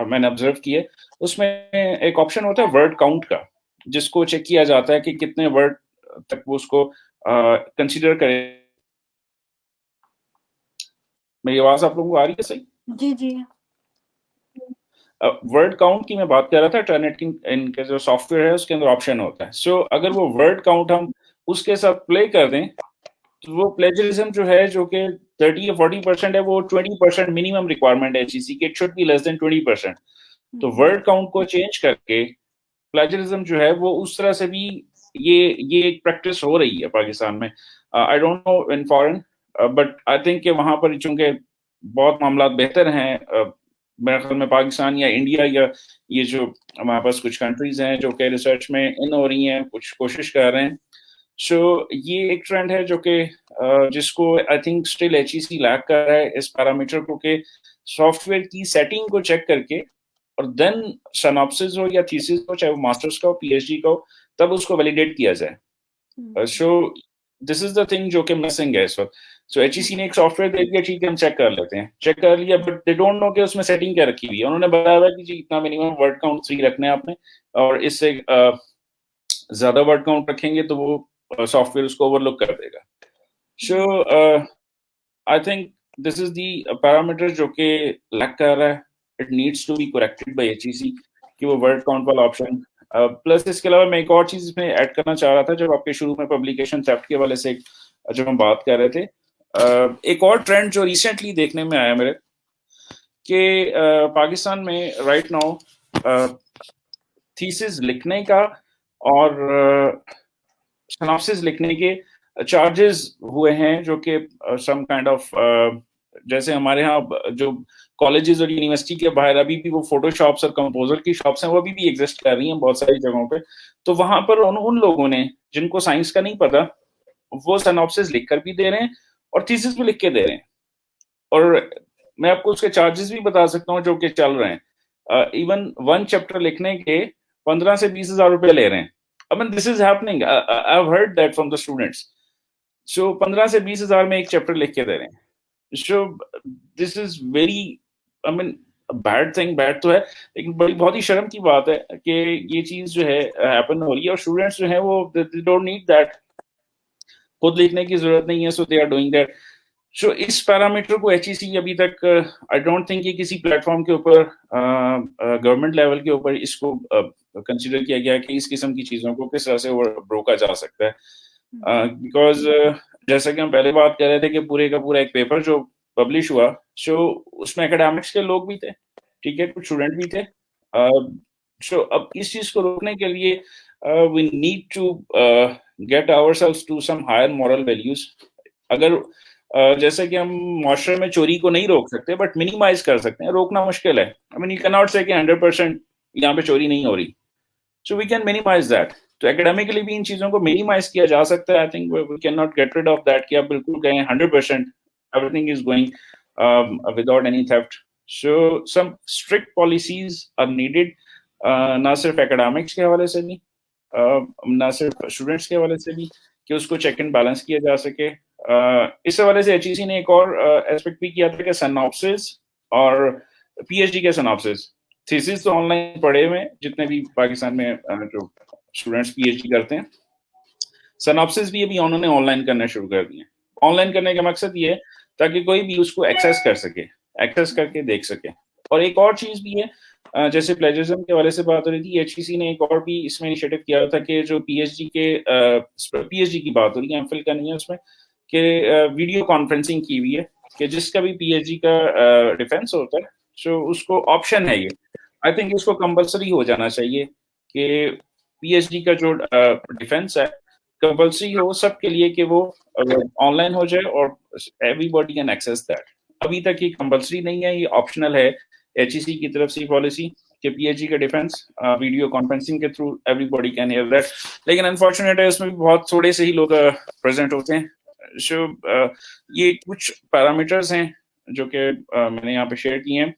S2: मैंने ऑब्जर्व किए, उसमें एक ऑप्शन होता है वर्ड काउंट का, जिसको चेक किया जाता है कि कितने वर्ड तक वो उसको कंसीडर करे। मेरी आवाज आप लोगों को आ रही है सही?
S1: जी जी।
S2: वर्ड काउंट की मैं बात कर रहा था, टर्निटिंग इनके जो सॉफ्टवेयर है उसके अंदर ऑप्शन होता है। सो अगर वो वर्ड काउंट हम उसके साथ प्ले कर दें, तो वो प्लेजरिज्म जो है, जो कि 30 या 40% है, वो 20% मिनिमम रिक्वायरमेंट है एचईसी की, it should be less than 20%। तो वर्ड काउंट को चेंज करके प्लेजरिज्म जो है वो उस तरह से भी ये एक प्रैक्टिस हो रही है पाकिस्तान में। I don't no in foreign, but I think कि वहां पर चूंकि बहुत मामला बेहतर हैं, मेरे ख्याल में पाकिस्तान या इंडिया या ये जो हमारे पास कुछ कंट्रीज हैं जो कि रिसर्च में इन हो रही हैं, कुछ कोशिश कर रहे हैं। सो ये एक ट्रेंड है जो कि जिसको I think still HEC lack कर रहा है, इस पैरामीटर को कि सॉफ्टवेयर की सेटिंग को चेक करके और देन सिनॉप्सिस हो या थीसिस हो, चाहे वो मास्टर्स का हो, पीएचडी का हो, तब उसको वैलिडेट किया जाए। सो दिस इज द थिंग जो कि मिसिंग है इस वक्त। सो एचईसी ने एक सॉफ्टवेयर दे दिया, ठीक है हम चेक कर लेते हैं, चेक कर लिया, बट दे डोंट नो कि उसमें सेटिंग क्या रखी हुई है। उन्होंने बताया हुआ कि जी इतना मिनिमम वर्ड काउंट 3 रखना है आपने, और इससे ज्यादा वर्ड काउंट रखेंगे तो वो सॉफ्टवेयर उसको ओवरलुक कर देगा। So I think this is the parameter जो कि लैक कर रहा है, it needs to be corrected by HEC कि वो वर्ड काउंट वाला ऑप्शन। प्लस इसके अलावा मैं एक और चीज इसमें ऐड करना चाह रहा था, जब आपके शुरू में पब्लिकेशन थेफ्ट के वाले से जब हम बात कर रहे थे, एक और ट्रेंड जो रिसेंटली देखने में आया मेरे कि पाकिस्तान में राइट नाउ थीसिस लिखने का और सिनॉप्सिस लिखने के चार्जेस हुए हैं, जो कि सम काइंड ऑफ, जैसे हमारे यहाँ जो कॉलेजेस और यूनिवर्सिटी के बाहर अभी भी वो फोटोशॉप्स और कंपोजर की शॉप्स हैं, वो अभी भी एग्जिस्ट कर रही हैं बहुत सारी जगहों पे। तो वहां पर उन लोगों ने जिनको साइंस का नहीं पता, वो सिनॉप्सिस लिख कर भी दे रहे हैं और थीसिस भी लिख के दे रहे हैं, और मैं आपको उसके चार्जेस भी बता सकता हूँ जो कि चल रहे हैं। इवन 1 चैप्टर लिखने के 15 से 20 हजार रुपए ले रहे हैं। I mean, this is happening. I've heard that from the students. So 15 से 20 हजार में एक चैप्टर लिख के दे रहे हैं। So this is very, I mean, bad thing, bad तो है, लेकिन बड़ी बहुत ही शर्म की बात है कि ये चीज जो है हैपन हो रही है, और स्टूडेंट्स जो है वो दे डोंट नीड दैट, खुद लिखने की जरूरत नहीं है, सो दे आर डूइंग दैट। सो इस पैरामीटर को एचईसी अभी तक आई डोंट थिंक कि किसी प्लेटफॉर्म के ऊपर गवर्नमेंट लेवल के ऊपर इसको कंसीडर किया गया कि इस किस्म की चीजों को किस तरह से रोका जा सकता है। बिकॉज जैसा कि हम पहले बात कर रहे थे कि पूरे का पूरा एक पेपर जो पब्लिश हुआ, सो उसमें एकेडमिक्स के लोग भी थे, ठीक है, कुछ स्टूडेंट भी थे। सो अब इस चीज को रोकने के लिए we need to get ourselves to some higher moral values. अगर जैसे कि हम मुआशरे में चोरी को नहीं रोक सकते, बट मिनिमाइज कर सकते हैं, रोकना मुश्किल है। I mean you can not say कि 100% यहाँ पे चोरी नहीं हो रही, so we can minimize that. तो एकेडमिकली भी इन चीजों को मिनिमाइज किया जा सकता है। I think we can not get rid of that कि आप बिल्कुल कहें 100% everything is going without any theft. So some strict policies are needed, ना सिर्फ एकेडमिक्स के हवाले से भी, ना सिर्फ स्टूडेंट्स के हवाले से भी, कि उसको चेक एंड बैलेंस किया जा सके। इस हवाले से एचईसी ने एक और एस्पेक्ट भी किया था कि सिनॉप्सिस और पीएचडी के सिनॉप्सिस, थीसिस तो ऑनलाइन पढ़े हुए जितने भी पाकिस्तान में जो स्टूडेंट्स पीएचडी करते हैं, सिनॉप्सिस भी अभी उन्होंने ऑनलाइन करना शुरू कर दिए। ऑनलाइन करने का मकसद ये है ताकि कोई भी उसको एक्सेस कर सके, एक्सेस करके देख सके। और एक और चीज भी है, जैसे प्लेजरिज्म के वाले से बात हो रही थी, एचईसी ने एक और भी इसमें इनिशिएटिव किया था कि जो पीएचडी की बात हो रही है, एमफिल का नहीं है उसमें, कि वीडियो कॉन्फ्रेंसिंग की हुई है कि जिसका भी पीएचडी का डिफेंस होता है, सो उसको ऑप्शन है ये। आई थिंक इसको कंपलसरी हो जाना चाहिए कि पीएचडी का जो डिफेंस है कंपलसरी हो सबके लिए, कि वो ऑनलाइन हो जाए और एवरीबॉडी कैन एक्सेस दैट। अभी तक ये कंपलसरी नहीं है, ये ऑप्शनल है एचईसी की तरफ से पॉलिसी कि पीएचडी का डिफेंस वीडियो कॉन्फ्रेंसिंग के through everybody can hear that. लेकिन अनफॉर्चुनेट है उसमें भी बहुत थोड़े से ही लोग प्रेजेंट होते हैं। सो ये कुछ पैरामीटर्स हैं जो कि मैंने यहाँ पे शेयर किए हैं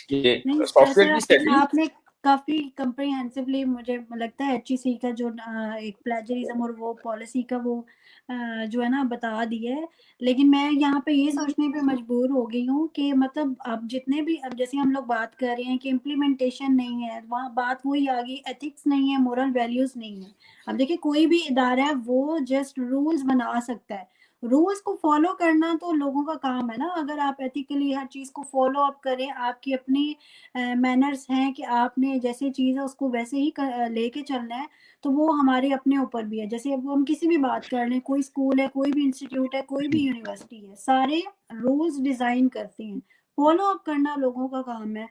S2: कि सॉफ्टवेयर की सेटिंग।
S1: आपने काफी कंप्रीहेंसिवली, मुझे लगता है एचईसी का जो एक प्लेजरिज्म और वो पॉलिसी का वो जो है ना बता दिया है। लेकिन मैं यहाँ पे ये सोचने पे मजबूर हो गई हूँ कि मतलब अब जितने भी, अब जैसे हम लोग बात कर रहे हैं कि इम्प्लीमेंटेशन नहीं है, वहाँ बात वही आ गई, एथिक्स नहीं है, मोरल वैल्यूज नहीं है। अब देखिए कोई भी इदारा है वो जस्ट रूल्स बना सकता है, रूल्स को फॉलो करना तो लोगों का काम है ना। अगर आप एथिकली हर चीज़ को फॉलो अप करें, आपकी अपनी मैनर्स हैं कि आपने जैसे चीज़ है उसको वैसे ही लेके चलना है, तो वो हमारे अपने ऊपर भी है। जैसे अब हम किसी भी बात कर लें, कोई स्कूल है, कोई भी इंस्टीट्यूट है, कोई भी यूनिवर्सिटी है, सारे रूल्स डिज़ाइन करते हैं, फॉलो अप करना लोगों का काम है।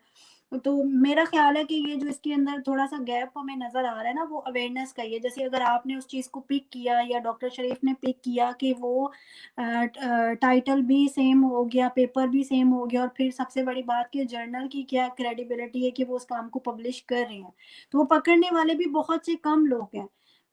S1: तो मेरा ख़्याल है कि ये जो इसके अंदर थोड़ा-सा गैप हमें नज़र आ रहा है ना, वो अवेयरनेस का ही है। जैसे अगर आपने उस चीज़ को पिक किया या डॉक्टर शरीफ ने पिक किया कि वो टाइटल भी सेम हो गया, पेपर भी सेम हो गया, और फिर सबसे बड़ी बात कि जर्नल की क्या क्रेडिबिलिटी है कि वो उस काम को पब्लिश कर रहे हैं। तो वो पकड़ने वाले भी बहुत से कम लोग हैं।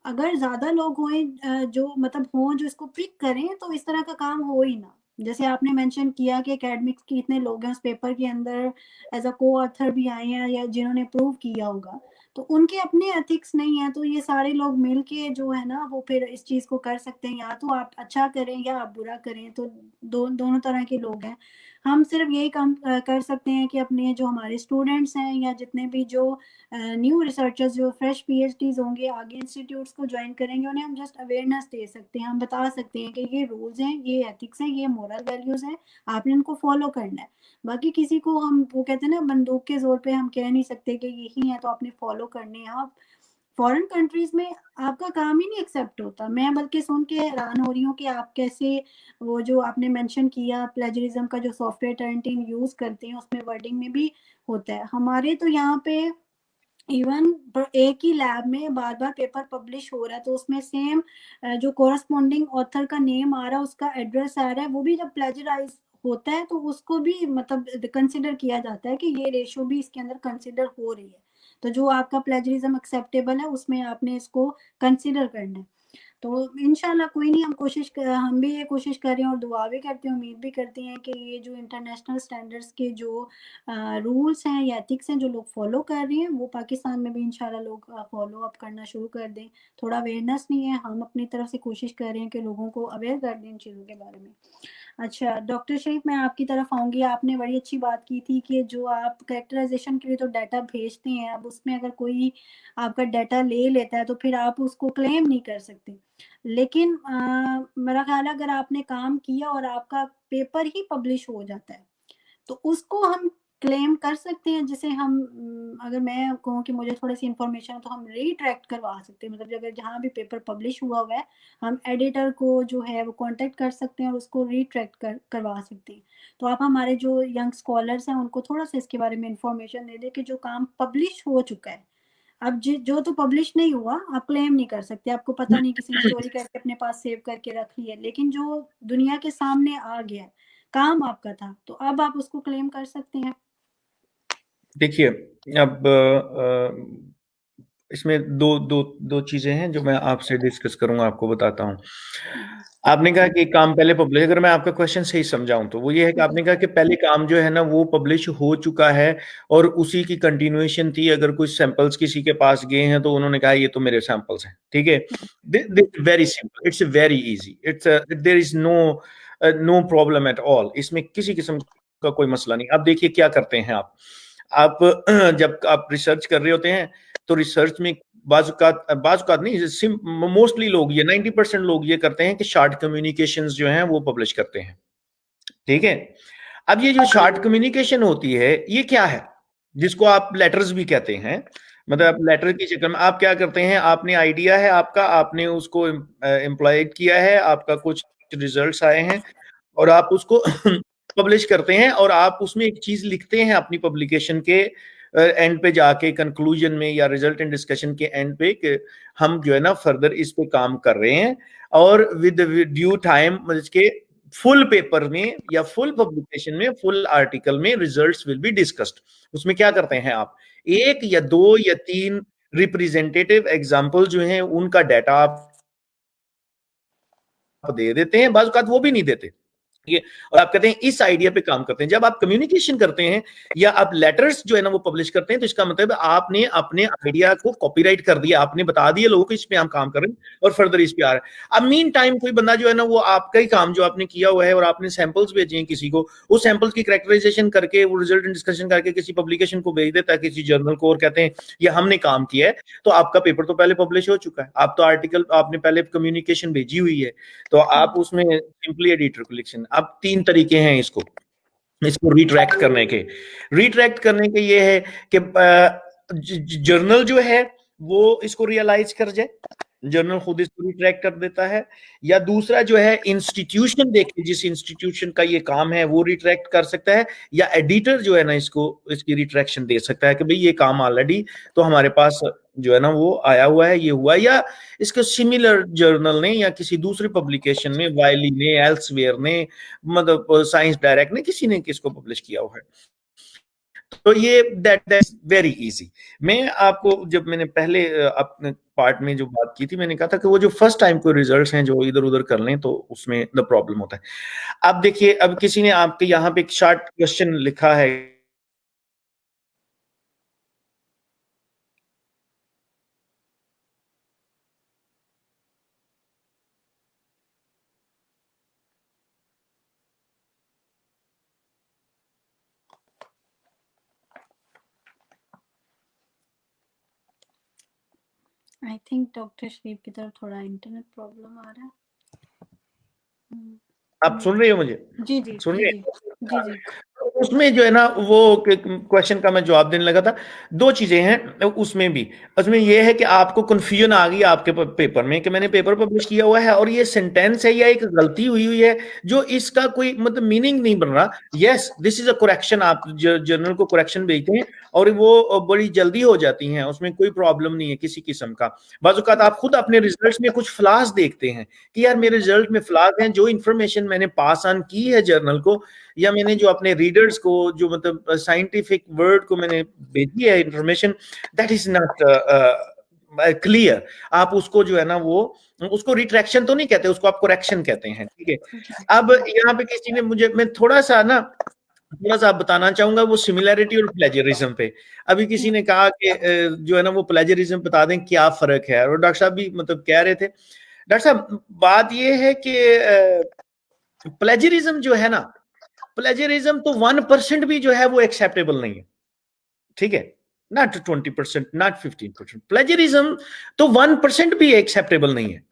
S1: अगर ज़्यादा लोग होएँ जो मतलब हों जो इसको पिक करें, तो इस तरह का काम हो ही ना। जैसे आपने मेंशन किया कि एकेडमिक्स के इतने लोग हैं उस पेपर के अंदर, एज़ अ को-ऑथर भी आए हैं या जिन्होंने प्रूव किया होगा, तो उनके अपने एथिक्स नहीं है, तो ये सारे लोग मिल के जो है ना वो फिर इस चीज़ को कर सकते हैं। या तो आप अच्छा करें या आप बुरा करें, तो दोनों तरह के लोग हैं। हम सिर्फ़ यही काम कर सकते हैं कि अपने जो हमारे स्टूडेंट्स हैं या जितने भी जो न्यू रिसर्चर्स जो फ्रेश पीएचडीज़ होंगे, आगे इंस्टीट्यूट्स को जॉइन करेंगे, उन्हें हम जस्ट अवेयरनेस दे सकते हैं। हम बता सकते हैं कि ये रूल्स हैं, ये एथिक्स हैं, ये मोरल वैल्यूज़ हैं, आपने इनको फॉलो करना है। बाकी किसी को हम वो कहते हैं ना बंदूक के ज़ोर पे हम कह नहीं सकते कि यही है तो आपने फॉलो करने हैं। आप फॉरेन कंट्रीज़ में आपका काम ही नहीं एक्सेप्ट होता। मैं बल्कि सुन के हैरान हो रही हूँ कि आप कैसे वो जो आपने मेंशन किया प्लेजरिज्म का जो सॉफ्टवेयर टर्नटिन यूज़ करते हैं, उसमें वर्डिंग में भी होता है। हमारे तो यहाँ पे इवन एक ही लैब में बार-बार पेपर पब्लिश हो रहा है, तो उसमें सेम जो कोरेस्पोंडिंग ऑथर का नेम आ रहा है, उसका एड्रेस आ रहा है, वो भी जब प्लेजराइज़ होता है, तो उसको भी मतलब कंसिडर किया जाता है कि ये रेशियो भी इसके अंदर कंसिडर हो रही है। तो जो आपका प्लेजरिज्म एक्सेप्टेबल है, उसमें आपने इसको कंसिडर करना है। तो इंशाल्लाह कोई नहीं, हम भी ये कोशिश कर रहे हैं और दुआ भी करते हैं, उम्मीद भी करते हैं कि ये जो इंटरनेशनल स्टैंडर्ड्स के जो रूल्स हैं या एथिक्स हैं जो लोग फॉलो कर रहे हैं, वो पाकिस्तान में भी इंशाल्लाह लोग फॉलो अप करना शुरू कर दें। थोड़ा अवेयरनेस नहीं है, हम अपनी तरफ से कोशिश कर रहे हैं कि लोगों को अवेयर कर दें इन चीज़ों के बारे में। अच्छा, डॉक्टर शरीफ मैं आपकी तरफ आऊँगी। आपने बड़ी अच्छी बात की थी कि जो आप कैरेक्टराइज़ेशन के लिए तो डाटा भेजते हैं, अब उसमें अगर कोई आपका डाटा ले लेता है, तो फिर आप उसको क्लेम नहीं कर सकते। लेकिन मेरा ख़्याल है अगर आपने काम किया और आपका पेपर ही पब्लिश हो जाता है, तो उसको हम क्लेम कर सकते हैं, जिसे हम अगर मैं कहूँ कि मुझे थोड़ी-सी इन्फॉर्मेशन है तो हम रिट्रैक्ट करवा सकते हैं। मतलब अगर जहाँ भी पेपर पब्लिश हुआ हुआ है, हम एडिटर को जो है वो कॉन्टैक्ट कर सकते हैं और उसको रिट्रैक्ट करवा सकते हैं। तो आप हमारे जो यंग स्कॉलर्स हैं उनको थोड़ा-सा इसके बारे में इन्फॉर्मेशन दे दें कि जो काम पब्लिश हो चुका है, अब जो तो पब्लिश नहीं हुआ, आप क्लेम नहीं कर सकते। आपको पता नहीं किसी ने चोरी करके अपने पास सेव करके रख ली है, लेकिन जो दुनिया के सामने आ गया है, काम आपका था, तो अब आप उसको क्लेम कर सकते हैं।
S3: देखिए, अब इसमें दो चीज़ें हैं जो मैं आपसे डिस्कस करूँगा, आपको बताता हूँ। आपने कहा कि काम पहले पब्लिश, अगर मैं आपका क्वेश्चन सही समझाऊँ तो वो ये है कि आपने कहा कि पहले काम जो है ना वो पब्लिश हो चुका है और उसी की कंटिन्यूएशन थी। अगर कुछ सैंपल्स किसी के पास गए हैं तो उन्होंने कहा ये तो मेरे सैंपल्स हैं, ठीक है? This very simple, it's very easy, there is no problem at all. इसमें किसी किस्म का कोई मसला नहीं। अब देखिए क्या करते हैं आप जब आप रिसर्च कर रहे होते हैं तो रिसर्च में बाज़-औक़ात नहीं, मोस्टली लोग ये 90% लोग ये करते हैं कि शॉर्ट कम्युनिकेशंस जो हैं वो पब्लिश करते हैं, ठीक है? अब ये जो शॉर्ट कम्युनिकेशन होती है, ये क्या है? जिसको आप लेटर्स भी कहते हैं। मतलब लेटर की शक्ल में आप क्या करते हैं, आपने आइडिया है आपका, आपने उसको एम्प्लॉयड किया है, आपका कुछ रिजल्ट्स आए हैं और आप उसको पब्लिश करते हैं और आप उसमें एक चीज़ लिखते हैं अपनी पब्लिकेशन के एंड पे जाके, कंक्लूजन में या रिजल्ट एंड डिस्कशन के एंड पे, कि हम जो है ना फर्दर इस पे काम कर रहे हैं और विद ड्यू टाइम इसके फुल पेपर में या फुल पब्लिकेशन में, फुल आर्टिकल में रिजल्ट्स विल बी डिस्कस्ड। उसमें क्या करते हैं आप, एक या दो या तीन रिप्रेजेंटेटिव एग्जाम्पल जो हैं उनका डाटा आप दे देते हैं, बाज़ औक़ात वो भी नहीं देते। और आप कहते हैं इस आइडिया पे काम करते हैं। जब आप कम्युनिकेशन करते हैं या आप लेटर्स जो है ना वो पब्लिश करते हैं, तो इसका मतलब आपने अपने आइडिया को कॉपीराइट कर दिया, आपने बता दिया लोगों को इस पे हम काम कर रहे हैं और फर्दर इस पे आ रहा है। अब मीन टाइम कोई बंदा जो है ना वो आपका ही काम जो आपने किया हुआ है और आपने सैंपल्स भेजे हैं किसी को, उस सैंपल्स की कैरेक्टराइजेशन करके वो रिजल्ट डिस्कशन करके किसी पब्लिकेशन को भेज देता है, किसी जर्नल को, और कहते हैं ये हमने काम किया है, तो आपका पेपर तो पहले पब्लिश हो चुका है, आप तो आर्टिकल आपने पहले कम्युनिकेशन भेजी हुई है, तो आप उसमें सिंपली एडिटर कलेक्शन। अब 3 तरीके हैं इसको रिट्रैक्ट करने के। रिट्रैक्ट करने के ये है कि जर्नल जो है वो इसको रियलाइज कर जाए, जर्नल खुद इसको रिट्रैक्ट कर देता है, या दूसरा जो है इंस्टीट्यूशन देख के जिस इंस्टीट्यूशन का ये काम है वो रिट्रैक्ट कर सकता है, या एडिटर जो है ना इसको इसकी रिट्रैक्शन दे सकता है कि भाई ये काम ऑलरेडी तो हमारे पास जो है ना वो आया हुआ है, ये हुआ, या इसको सिमिलर जर्नल ने या किसी दूसरे पब्लिकेशन में, वाइली ने, एल्सवेयर ने, मतलब साइंस डायरेक्ट ने, किसी ने किसको पब्लिश किया हुआ है। तो ये दैट्स वेरी इजी। मैं आपको जब मैंने पहले अपने पार्ट में जो बात की थी, मैंने कहा था कि वो जो फर्स्ट टाइम कोई रिजल्ट्स हैं जो इधर उधर कर लें तो उसमें द प्रॉब्लम होता है। अब देखिए, अब किसी ने आपके यहाँ पे एक शॉर्ट क्वेश्चन लिखा है,
S1: आई थिंक डॉक्टर शरीफ की तरफ थोड़ा इंटरनेट प्रॉब्लम आ रहा है।
S3: आप सुन रहे हो मुझे?
S1: जी जी
S3: सुन
S1: जी
S3: रहे
S1: जी जी जी।
S3: उसमें जो है ना वो क्वेश्चन का मैं जवाब देने लगा था। 2 चीजें हैं उसमें ये है कि आपको कंफ्यूजन आ गई आपके पेपर में कि मैंने पेपर पब्लिश किया हुआ है और ये सेंटेंस है या एक गलती हुई हुई है जो इसका कोई मतलब मीनिंग नहीं बन रहा। Yes, this is a correction. आप जर्नल को करेक्शन भेजते हैं और वो बड़ी जल्दी हो जाती हैं, उसमें कोई प्रॉब्लम नहीं है किसी किस्म का। बाज़-औक़ात आप खुद अपने रिजल्ट्स में कुछ फ्लॉज देखते हैं कि यार मेरे रिजल्ट में फ्लॉज हैं, जो इन्फॉर्मेशन मैंने पास ऑन की है जर्नल को, या मैंने जो अपने रीडर्स को जो मतलब साइंटिफिक वर्ड को मैंने भेजी है information, that is not clear. आप उसको जो है ना वो उसको रिट्रैक्शन तो नहीं कहते, उसको आप करेक्शन कहते हैं, ठीक है। अब यहाँ पे किसी ने मैं थोड़ा सा बताना चाहूंगा वो सिमिलैरिटी और प्लेजरिज्म पे। अभी किसी ने कहा कि जो है ना वो प्लेजरिज्म बता दें क्या फर्क है, और डॉक्टर साहब भी मतलब कह रहे थे। डॉक्टर साहब बात ये है कि प्लेजरिज्म जो है ना, प्लेजरिज्म तो 1% भी जो है वो एक्सेप्टेबल नहीं है, ठीक है, नॉट 20%, नॉट 15%। प्लेजरिज्म तो 1% भी एक्सेप्टेबल नहीं है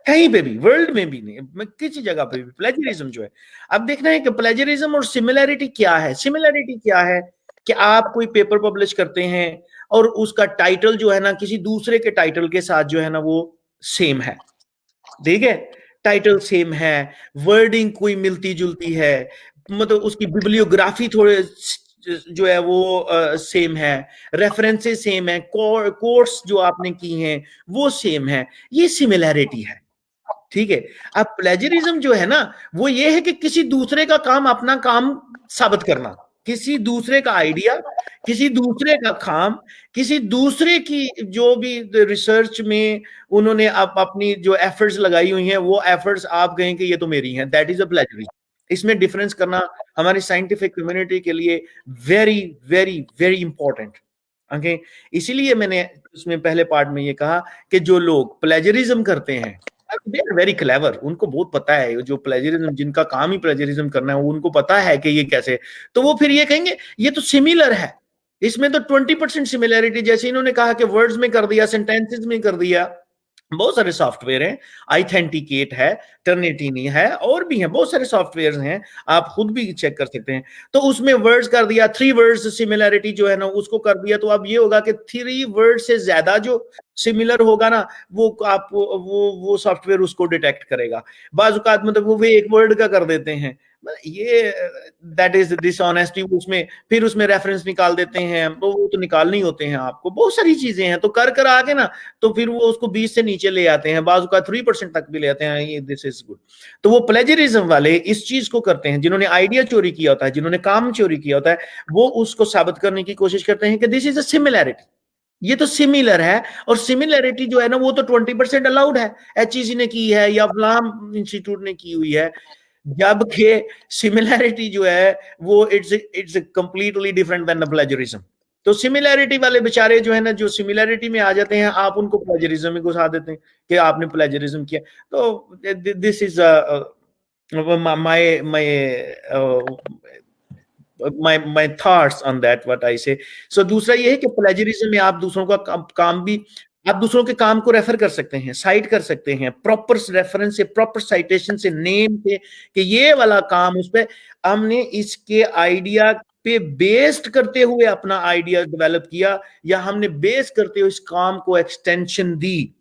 S3: कहीं पे भी, वर्ल्ड में भी नहीं, किसी जगह पे भी प्लेजरिज्म जो है। अब देखना है कि प्लेजरिज्म और सिमिलैरिटी क्या है। सिमिलैरिटी क्या है कि आप कोई पेपर पब्लिश करते हैं और उसका टाइटल जो है ना किसी दूसरे के टाइटल के साथ जो है ना वो सेम है, ठीक है, टाइटल सेम है, वर्डिंग कोई मिलती जुलती है, मतलब उसकी बिब्लियोग्राफी थोड़े जो है वो सेम है, रेफरेंसेस सेम है, कोर्स जो आपने की हैं वो सेम है, ये सिमिलैरिटी है, ठीक है। अब प्लेजरिज्म जो है ना वो ये है कि किसी दूसरे का काम अपना काम साबित करना, किसी दूसरे का आइडिया, किसी दूसरे का काम, किसी दूसरे की जो भी रिसर्च में उन्होंने अपनी जो एफर्ट्स लगाई हुई हैं वो एफर्ट्स आप कहें कि ये तो मेरी हैं, दैट इज अ प्लेजरिज्म। इसमें डिफरेंस करना हमारी साइंटिफिक कम्युनिटी के लिए very very very important, okay. इसीलिए मैंने उसमें पहले पार्ट में ये कहा कि जो लोग प्लेजरिज्म करते हैं दे आर वेरी क्लेवर, उनको बहुत पता है, जो प्लेजरिज्म जिनका काम ही प्लेजरिज्म करना है उनको पता है कि ये कैसे, तो वो फिर ये कहेंगे ये तो सिमिलर है, इसमें तो 20% सिमिलैरिटी, जैसे इन्होंने कहा कि वर्ड्स में कर दिया, सेंटेंसेस में कर दिया। बहुत सारे सॉफ्टवेयर हैं, आइथेंटिकेट है, टर्निटिनी है, और भी हैं, बहुत सारे सॉफ्टवेयर हैं, आप खुद भी चेक कर सकते हैं। तो उसमें वर्ड्स कर दिया, 3 वर्ड्स सिमिलैरिटी जो है ना उसको कर दिया, तो अब ये होगा कि 3 वर्ड से ज्यादा जो सिमिलर होगा ना वो आप वो सॉफ्टवेयर उसको डिटेक्ट करेगा। बाज़-औक़ात मतलब वो एक वर्ड का कर देते हैं, ये दैट इज डिसऑनेस्टी। उसमें फिर उसमें रेफरेंस निकाल देते हैं, वो तो निकालने ही होते हैं आपको, बहुत सारी चीजें हैं, तो कर आके ना तो फिर वो उसको 20 से नीचे ले आते हैं, बाज़ का 3% तक भी ले आते हैं, ये दिस इज गुड। तो वो प्लेजरिज्म वाले इस चीज को करते हैं, जिन्होंने आइडिया चोरी किया होता है, जिन्होंने काम चोरी किया होता है, वो उसको साबित करने की कोशिश करते हैं कि दिस इज अ सिमिलैरिटी, ये तो सिमिलर है। और सिमिलैरिटी जो है ना वो तो 20% अलाउड है, HEC ने की है या फलाम इंस्टीट्यूट ने की हुई है। जबकि सिमिलैरिटी जो है वो it's completely different than the plagiarism. तो सिमिलैरिटी वाले बेचारे जो है ना, जो सिमिलैरिटी में आ जाते हैं, आप उनको प्लेजरिज्म में घुसा देते हैं कि आपने प्लेजरिज्म किया। तो this is my thoughts on that, what I say. So दूसरा ये है कि प्लेजरिज्म में आप दूसरों का काम भी, आप दूसरों के काम को रेफर कर सकते हैं, साइट कर सकते हैं, प्रॉपर रेफरेंस से, प्रॉपर साइटेशन से, नेम पे, कि ये वाला काम उस पे हमने इसके आइडिया पे बेस्ड करते हुए अपना आइडिया डेवलप किया, या हमने बेस करते हुए इस काम को एक्सटेंशन दी,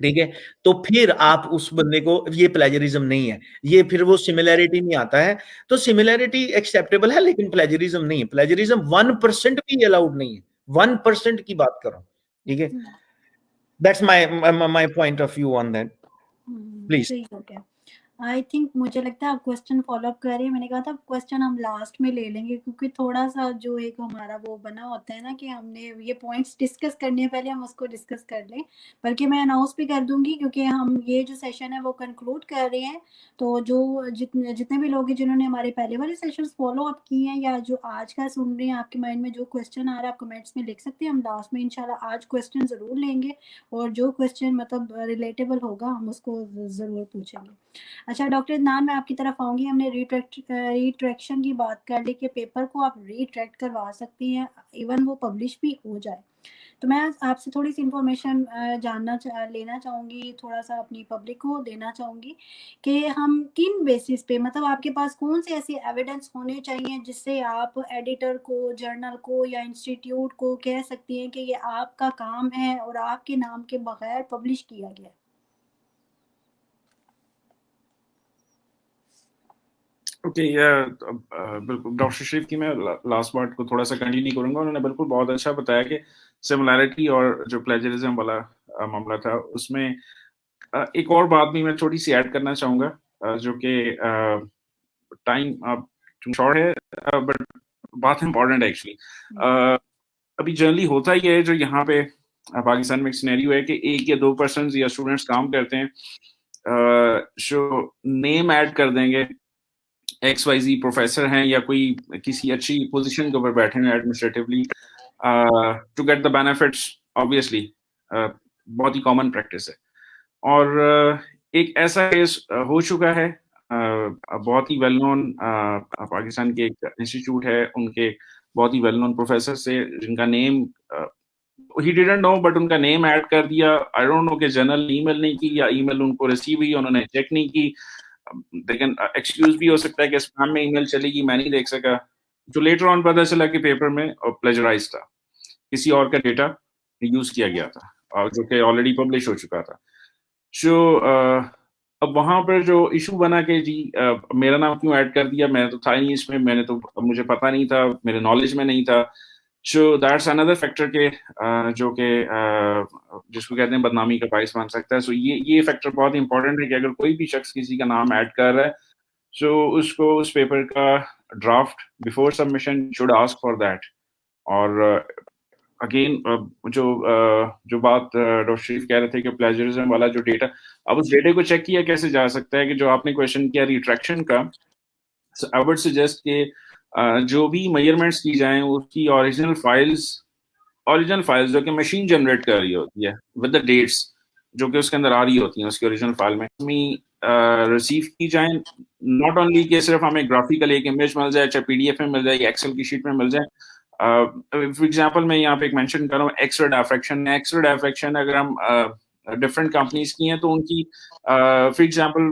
S3: ठीक है। तो फिर आप उस बंदे को, ये प्लेजरिज्म नहीं है, ये फिर वो सिमिलैरिटी में आता है। तो सिमिलैरिटी एक्सेप्टेबल है, लेकिन प्लेजरिज्म नहीं है। प्लेजरिज्म 1% भी अलाउड नहीं है, 1% की बात करो, ठीक है। That's my point of view on that, please.
S1: सही हो गया। आई थिंक मुझे लगता है आप क्वेश्चन फॉलो अप कर रहे हैं। मैंने कहा था क्वेश्चन हम लास्ट में ले लेंगे, क्योंकि थोड़ा सा जो एक हमारा वो बना होता है ना कि हमने ये पॉइंट्स डिस्कस करने हैं, पहले हम उसको डिस्कस कर लें। बल्कि मैं अनाउंस भी कर दूंगी, क्योंकि हम ये जो सेशन है वो कंक्लूड कर रहे हैं। तो जो जितने भी लोग हैं जिन्होंने हमारे पहले वाले सेशन फॉलो अप किए हैं, या जो आज का सुन रहे हैं, आपके माइंड में जो क्वेश्चन आ रहा है आप कमेंट्स में लिख सकते हैं। हम लास्ट में इंशाल्लाह आज क्वेश्चन ज़रूर लेंगे, और जो क्वेश्चन मतलब रिलेटेबल होगा हम उसको ज़रूर पूछेंगे। अच्छा डॉक्टर इदनान, मैं आपकी तरफ आऊंगी। हमने रिट्रैक्शन की बात कर ली कि पेपर को आप रिट्रैक्ट करवा सकती हैं, इवन वो पब्लिश भी हो जाए। तो मैं आपसे थोड़ी सी इंफॉर्मेशन लेना चाहूँगी, थोड़ा सा अपनी पब्लिक को देना चाहूँगी कि हम किन बेसिस पे, मतलब आपके पास कौन से ऐसे एविडेंस होने चाहिए जिससे आप एडिटर को, जर्नल को या इंस्टीट्यूट को कह सकती हैं कि ये आपका काम है और आपके नाम के बगैर पब्लिश किया गया।
S2: ओके, बिल्कुल डॉक्टर शरीफ की मैं लास्ट पार्ट को थोड़ा सा कंटिन्यू करूंगा। उन्होंने बिल्कुल बहुत अच्छा बताया कि सिमिलैरिटी और जो प्लेजरिज्म वाला मामला था, उसमें एक और बात भी मैं थोड़ी सी ऐड करना चाहूँगा, जो कि टाइम शॉर्ट है बट बात इम्पॉर्टेंट है एक्चुअली। अभी जनरली होता ही है, जो यहाँ पे पाकिस्तान में एक सिनेरियो है कि 1 या 2% या स्टूडेंट्स काम करते हैं, जो नेम ऐड कर देंगे, XYZ प्रोफेसर हैं या कोई किसी अच्छी पोजीशन के ऊपर बैठे हैं administratively, to get the benefits. Obviously बहुत ही कॉमन प्रैक्टिस है। और एक ऐसा केस हो चुका है, बहुत ही वेल नोन पाकिस्तान के एक इंस्टीट्यूट है, उनके बहुत ही वेल नोन प्रोफेसर से, जिनका name he didn't know, but उनका नेम ऐड कर दिया। आई डोंट नो कि जनरल ईमेल नहीं की या ईमेल उनको रिसीव हुई, उन्होंने चेक नहीं की। लेकिन एक्सक्यूज भी हो सकता है कि स्पैम में ईमेल चलेगी, मैं नहीं देख सका। जो लेटर ऑन पता चला कि पेपर में प्लेजराइज था, किसी और का डेटा यूज किया गया था, और जो कि ऑलरेडी पब्लिश हो चुका था। जो अब वहां पर जो इशू बना कि जी मेरा नाम क्यों ऐड कर दिया, मैं तो था ही नहीं इसमें, मुझे पता नहीं था, मेरे नॉलेज में नहीं था। सो दैट्स अनदर फैक्टर के जो कि जिसको कहते हैं बदनामी का बाइस बन सकता है। सो ये फैक्टर बहुत इंपॉर्टेंट है कि अगर कोई भी शख्स किसी का नाम ऐड कर रहा है, सो उसको उस पेपर का draft before submission should ask for that. और अगेन जो बात डॉक्टर शरीफ कह रहे थे कि प्लेजरिज्म वाला जो डेटा, अब उस डेटे को चेक किया कैसे जा सकता है, कि जो आपने क्वेश्चन किया रिट्रैक्शन का, आई वुड सजेस्ट कि जो भी मेजरमेंट्स की जाएं उसकी ओरिजिनल फाइल्स जो कि मशीन जनरेट कर रही होती है विद द डेट्स जो कि उसके अंदर आ रही होती हैं उसकी ओरिजिनल फाइल में रिसीव की जाए। नॉट ओनली कि सिर्फ हमें ग्राफिकल एक इमेज मिल जाए, चाहे PDF में मिल जाए या एक्सेल की शीट में मिल जाए। फॉर एग्जांपल मैं यहाँ पे एक मेंशन कर रहा हूँ एक्सरे डायफ्रैक्शन। अगर हम डिफरेंट कंपनीज की हैं तो उनकी फॉर एग्जांपल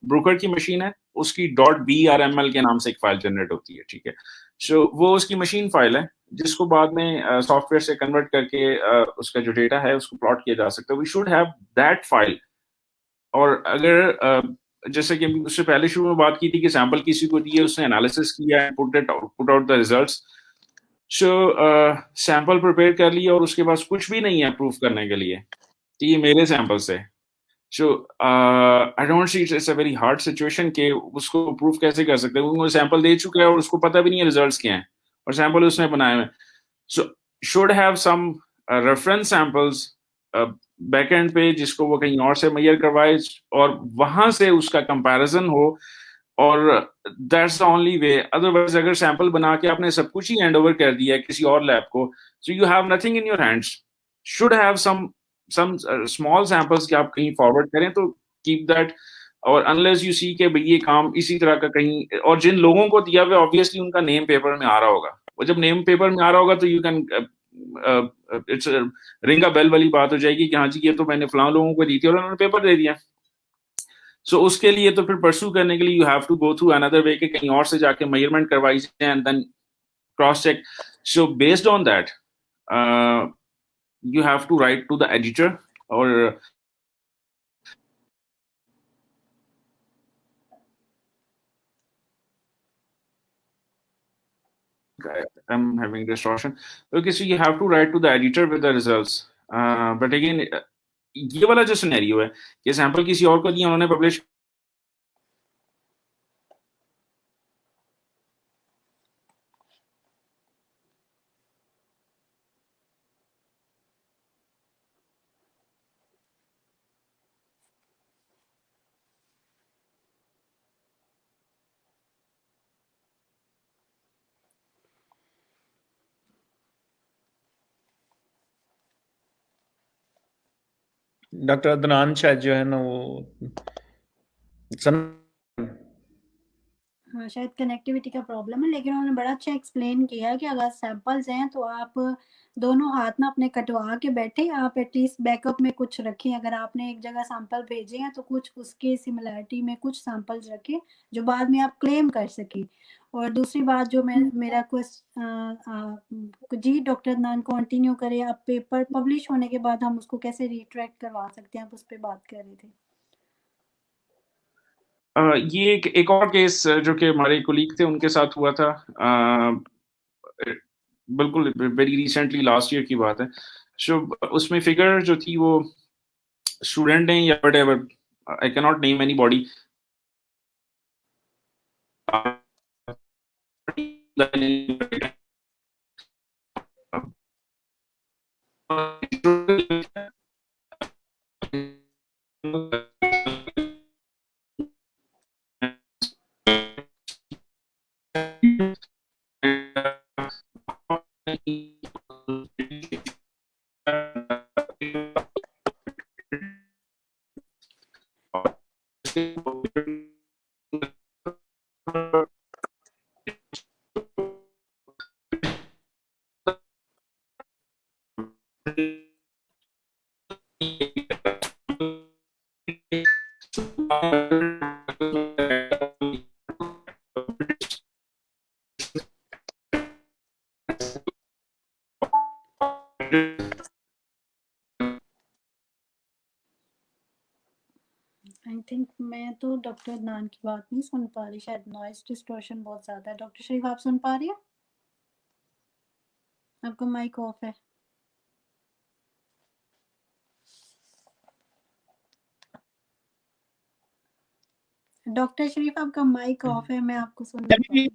S2: ब्रोकर की मशीन है, उसकी .brml के नाम से एक फाइल जनरेट होती है, ठीक है। सो वो उसकी मशीन फाइल है जिसको बाद में सॉफ्टवेयर से कन्वर्ट करके उसका जो डेटा है उसको प्लॉट किया जा सकता है। We should have that file. और अगर जैसे कि उससे पहले शुरू में बात की थी कि सैंपल किसी को दिए, उसने एनालिसिस किया, put out the results. So sample prepare कर लिया और उसके पास कुछ भी नहीं है प्रूफ करने के लिए कि ये मेरे सैंपल्स है। So I don't see it's a very hard situation कि उसको प्रूफ कैसे कर सकते हैं, वो सैंपल दे चुका है और उसको पता भी नहीं है रिजल्ट्स क्या हैं और सैंपल उसने बनाए हुए। So should have some reference samples backend पे जिसको वो कहीं और से मेजर करवाए और वहां से उसका कंपैरिजन हो और that's the only way. Otherwise अगर सैंपल बना के आपने सब कुछ ही हैंड ओवर कर दिया है किसी और लैब को, so you have nothing in your hands. Should have some small samples कि आप कहीं फॉरवर्ड करें, तो कीप दैट। और अनलेस यू सी के भाई ये काम इसी तरह का कहीं, और जिन लोगों को दिया हुआ ऑब्वियसली उनका नेम पेपर में आ रहा होगा, और जब नेम पेपर में आ रहा होगा तो you can it's ring a bell वाली बात हो जाएगी कि हाँ जी ये तो मैंने फलां लोगों को दी थी और उन्होंने पेपर दे दिया। सो उसके लिए तो फिर परस्यू करने के लिए you have to go through another way कि कहीं और से जाके मेजरमेंट करवाई जाए and then cross check. So based on that you have to write to the editor, or I'm having distortion. Okay, so you have to write to the editor with the results. But again, ये वाला जो scenario है कि sample किसी और को दिया, उन्होंने पब्लिश
S3: डॉक्टर अदनान शायद जो है ना वो
S1: हाँ, शायद कनेक्टिविटी का प्रॉब्लम है, लेकिन उन्होंने बड़ा अच्छा एक्सप्लेन किया कि अगर सैंपल्स हैं तो आप दोनों हाथ ना अपने कटवा के बैठे, आप एटलीस्ट बैकअप में कुछ रखें। अगर आपने एक जगह सैंपल भेजे हैं तो कुछ उसके सिमिलैरिटी में कुछ सैंपल्स रखें जो बाद में आप क्लेम कर सकें। और दूसरी बात जो मेरा जी डॉक्टर अदनान कंटिन्यू करें, आप पेपर पब्लिश होने के बाद हम उसको कैसे रिट्रैक्ट करवा सकते हैं, आप उस पर बात कर रहे थे।
S2: ये एक और केस जो कि हमारे कोलीग थे उनके साथ हुआ था, बिल्कुल वेरी रिसेंटली लास्ट ईयर की बात है। सो उसमें फिगर जो थी वो स्टूडेंट ने या whatever, I can not name any body,
S1: I think मैं तो डॉक्टर अदनान की बात नहीं सुन पा रही, शायद नॉइज डिस्टॉर्शन बहुत ज़्यादा है। डॉक्टर शरीफ आप सुन पा रही हैं? आपका माइक ऑफ है। डॉक्टर शरीफ आपका माइक ऑफ है, मैं आपको सुन नहीं पा रही।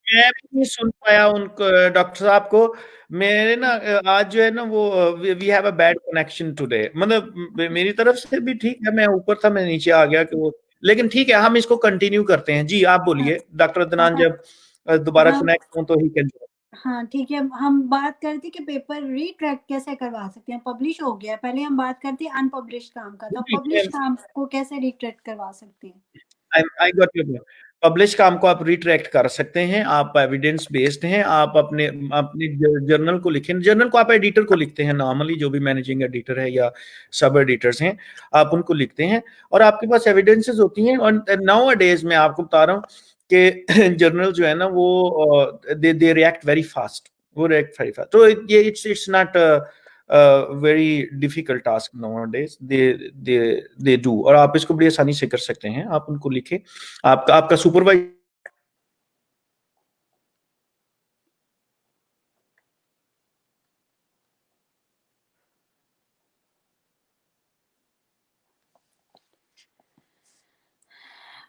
S3: मैं भी नहीं सुन पाया उनको, डॉक्टर साहब को। मेरे ना आज जो है ना वो we have a bad connection today, मतलब मेरी तरफ से भी ठीक है, मैं ऊपर था मैं नीचे आ गया कि वो, लेकिन ठीक है हम इसको कंटिन्यू करते हैं। जी आप बोलिए डॉक्टर अदनान,
S1: हाँ,
S3: जब दोबारा
S1: हाँ,
S3: कनेक्ट हो तो ही कैन।
S1: हाँ ठीक है। हम बात करते कि पेपर रिट्रैक्ट कैसे करवा सकते हैं, पब्लिश हो गया, पहले हम बात करते अनपब्लिश काम का, तो पब्लिश काम को कैसे रिट्रैक्ट करवा सकते हैं।
S3: I got your point. Publish काम को आप रिट्रैक्ट कर सकते हैं, आप एविडेंस बेस्ड हैं, आप अपने अपने जर्नल को लिखें। जर्नल को आप एडिटर को लिखते हैं नॉर्मली, जो भी मैनेजिंग एडिटर है या सब एडिटर्स हैं आप उनको लिखते हैं और आपके पास एविडेंसेस होती हैं। और नाउ अ डेज में आपको बता रहा हूँ कि जर्नल जो है ना वो दे रिएक्ट वेरी फास्ट, वो रिएक्ट वेरी फास्ट। तो ये it's not very difficult task nowadays, they do. और आप इसको बड़ी आसानी से कर सकते हैं, आप उनको लिखें। आपका सुपरवाइजर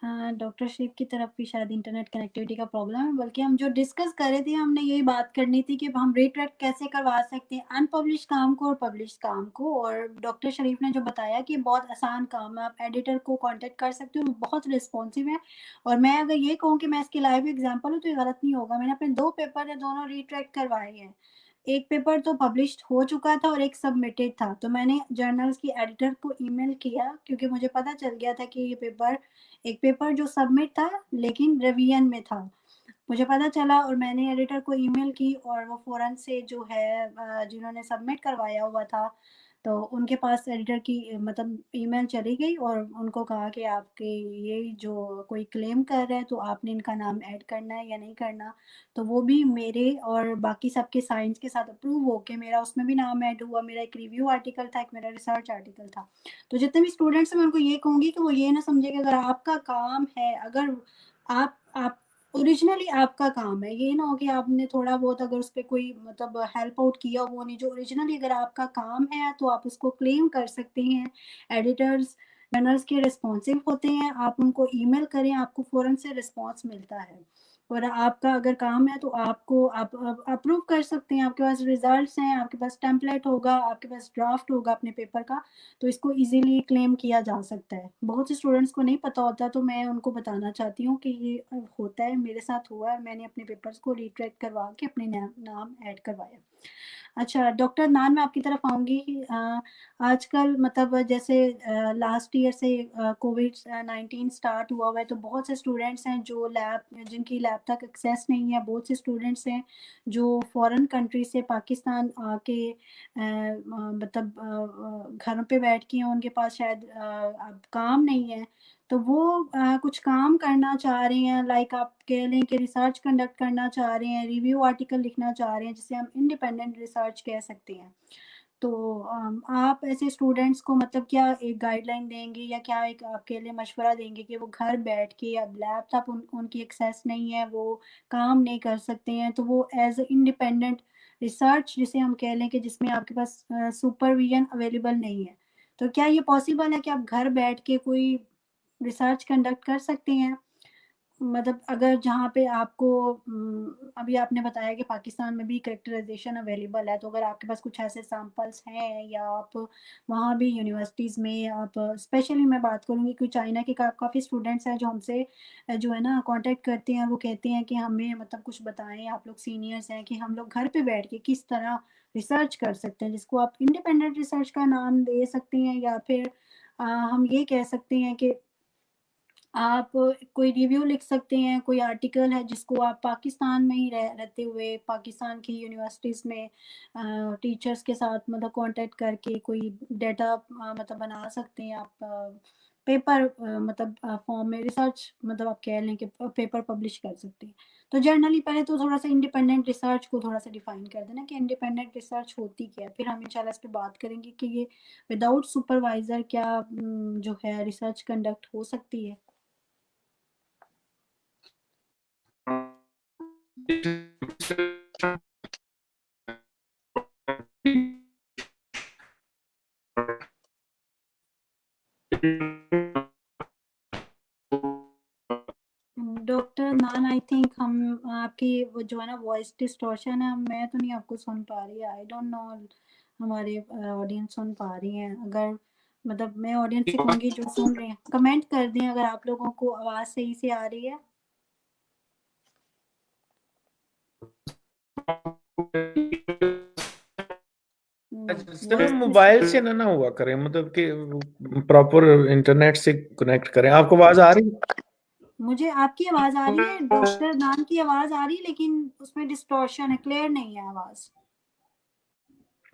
S1: डॉक्टर शरीफ की तरफ भी शायद इंटरनेट कनेक्टिविटी का प्रॉब्लम है, बल्कि हम जो डिस्कस कर रहे थे हमने यही बात करनी थी कि हम रिट्रैक्ट कैसे करवा सकते हैं अनपब्लिश काम को और पब्लिश काम को। और डॉक्टर शरीफ ने जो बताया कि बहुत आसान काम है, आप एडिटर को कांटेक्ट कर सकते हो, बहुत रिस्पॉन्सिव है। और मैं अगर ये कहूँ कि मैं इसकी लाइव एग्जाम्पल हूँ तो ये गलत नहीं होगा। मैंने अपने 2 पेपर है, दोनों रिट्रैक्ट करवाए हैं। एक पेपर तो पब्लिश्ड हो चुका था और एक सबमिटेड था। तो मैंने जर्नल्स की एडिटर को ईमेल किया क्योंकि मुझे पता चल गया था कि ये पेपर, एक पेपर जो सबमिट था लेकिन रिवीजन में था, मुझे पता चला। और मैंने एडिटर को ईमेल की और वो फ़ौरन से जो है जिन्होंने सबमिट करवाया हुआ था तो उनके पास एडिटर की मतलब ईमेल चली गई और उनको कहा कि आपके ये जो कोई क्लेम कर रहा है तो आपने इनका नाम ऐड करना है या नहीं करना। तो वो भी मेरे और बाकी सबके साइंस के साथ अप्रूव हो के मेरा उसमें भी नाम ऐड हुआ। मेरा एक रिव्यू आर्टिकल था, एक मेरा रिसर्च आर्टिकल था। तो जितने भी स्टूडेंट्स हैं मैं उनको ये कहूँगी कि वो ये ना समझे कि अगर आपका काम है, अगर आप ओरिजिनली आपका काम है, ये ना हो कि आपने थोड़ा बहुत अगर उस पे कोई मतलब हेल्प आउट किया वो नहीं, जो ओरिजिनली अगर आपका काम है तो आप उसको क्लेम कर सकते हैं। एडिटर्स जर्नल्स के रिस्पॉन्सिव होते हैं, आप उनको ईमेल करें, आपको फ़ौरन से रिस्पॉन्स मिलता है। और आपका अगर काम है तो आपको आप अप्रूव कर सकते हैं, आपके पास रिजल्ट्स हैं, आपके पास टेम्पलेट होगा, आपके पास ड्राफ्ट होगा अपने पेपर का, तो इसको इजीली क्लेम किया जा सकता है। बहुत से स्टूडेंट्स को नहीं पता होता तो मैं उनको बताना चाहती हूँ कि ये होता है, मेरे साथ हुआ है और मैंने अपने पेपर्स को रिट्रैक्ट करवा के अपने नाम ऐड करवाया। अच्छा डॉक्टर नान, मैं आपकी तरफ आऊँगी। आजकल मतलब जैसे लास्ट ईयर से कोविड-19 स्टार्ट हुआ है तो बहुत से स्टूडेंट्स हैं जो लैब जिनकी लैब तक एक्सेस नहीं है, बहुत से स्टूडेंट्स हैं जो फॉरेन कंट्री से पाकिस्तान आके मतलब घरों पे बैठ के हैं, उनके पास शायद अब काम नहीं है। तो वो कुछ काम करना चाह रहे हैं, लाइक आप कह लें कि रिसर्च कंडक्ट करना चाह रहे हैं, रिव्यू आर्टिकल लिखना चाह रहे हैं, जिसे हम इंडिपेंडेंट रिसर्च कह सकते हैं। तो आप ऐसे स्टूडेंट्स को मतलब क्या एक गाइडलाइन देंगे या क्या एक आपके लिए मशवरा देंगे कि वो घर बैठ के, अब लैपटॉप उनकी एक्सेस नहीं है, वो काम नहीं कर सकते हैं, तो वो एज इंडिपेंडेंट रिसर्च जिसे हम कह लें कि जिसमें आपके पास सुपरविजन अवेलेबल नहीं है, तो क्या ये पॉसिबल है कि आप घर बैठ के कोई रिसर्च कंडक्ट कर सकते हैं? मतलब अगर जहाँ पे आपको अभी आपने बताया कि पाकिस्तान में भी कैरेक्टराइजेशन अवेलेबल है, तो अगर आपके पास कुछ ऐसे सैंपल्स हैं या आप वहाँ भी यूनिवर्सिटीज़ में आप स्पेशली मैं बात करूँगी कि चाइना के काफ़ी स्टूडेंट्स हैं जो हमसे जो है ना कांटेक्ट करते हैं, वो कहते हैं कि हमें मतलब कुछ बताएं, आप लोग सीनियर्स हैं, कि हम लोग घर पे बैठ के किस तरह रिसर्च कर सकते हैं, जिसको आप इंडिपेंडेंट रिसर्च का नाम दे सकते हैं या फिर हम ये कह सकते हैं कि आप कोई रिव्यू लिख सकते हैं, कोई आर्टिकल है जिसको आप पाकिस्तान में ही रहते हुए पाकिस्तान की यूनिवर्सिटीज़ में टीचर्स के साथ मतलब कांटेक्ट करके कोई डाटा मतलब बना सकते हैं आप, पेपर मतलब फॉर्म में रिसर्च मतलब आप कह लें कि पेपर पब्लिश कर सकते हैं। तो जनरली पहले तो थोड़ा-सा इंडिपेंडेंट रिसर्च को थोड़ा-सा डिफाइन कर देना कि इंडिपेंडेंट रिसर्च होती क्या है? फिर हम इंशाल्लाह इस पे बात करेंगे कि ये विदाउट सुपरवाइज़र क्या जो है रिसर्च कंडक्ट हो सकती है? डॉक्टर नान, आई थिंक हम आपकी वो जो है ना वॉइस डिस्टॉर्शन है, मैं तो नहीं आपको सुन पा रही, आई डोंट नो हमारे ऑडियंस सुन पा रही हैं। अगर मतलब मैं ऑडियंस से कहूँगी जो सुन रहे हैं कमेंट कर दें अगर आप लोगों को आवाज़ सही से आ रही है।
S3: सिर्फ
S1: वॉइस
S3: मोबाइल से ना हुआ करें, मतलब कि प्रॉपर इंटरनेट से कनेक्ट करें। आपको आवाज आ रही है?
S1: मुझे आपकी आवाज़ आ रही है, डॉक्टर नान की आवाज़ आ रही है, लेकिन उसमें डिस्टॉर्शन है, क्लियर नहीं है आवाज़।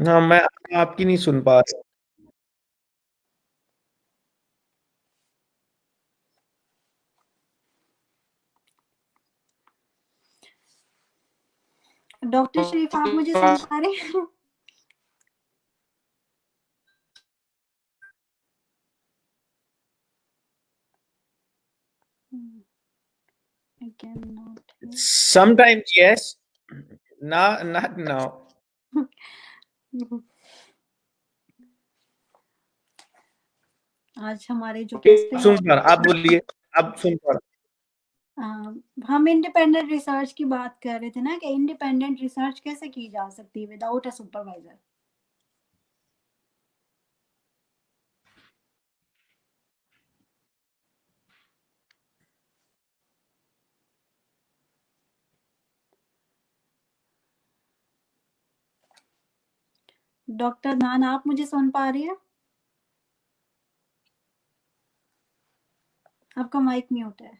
S3: हाँ, मैं आपकी नहीं सुन पा रहा।
S1: डॉक्टर शरीफ आप मुझे सुन पा रहे हैं? I cannot hear.
S3: Sometimes yes, not now.
S1: आज हमारे जो गेस्ट हैं
S3: सुन पा रहा, आप बोलिए। अब सुन पा
S1: हम इंडिपेंडेंट रिसर्च की बात कर रहे थे ना कि इंडिपेंडेंट रिसर्च कैसे की जा सकती है विदाउट अ सुपरवाइजर। डॉक्टर नान, आप मुझे सुन पा रही हैं? आपका माइक म्यूट है।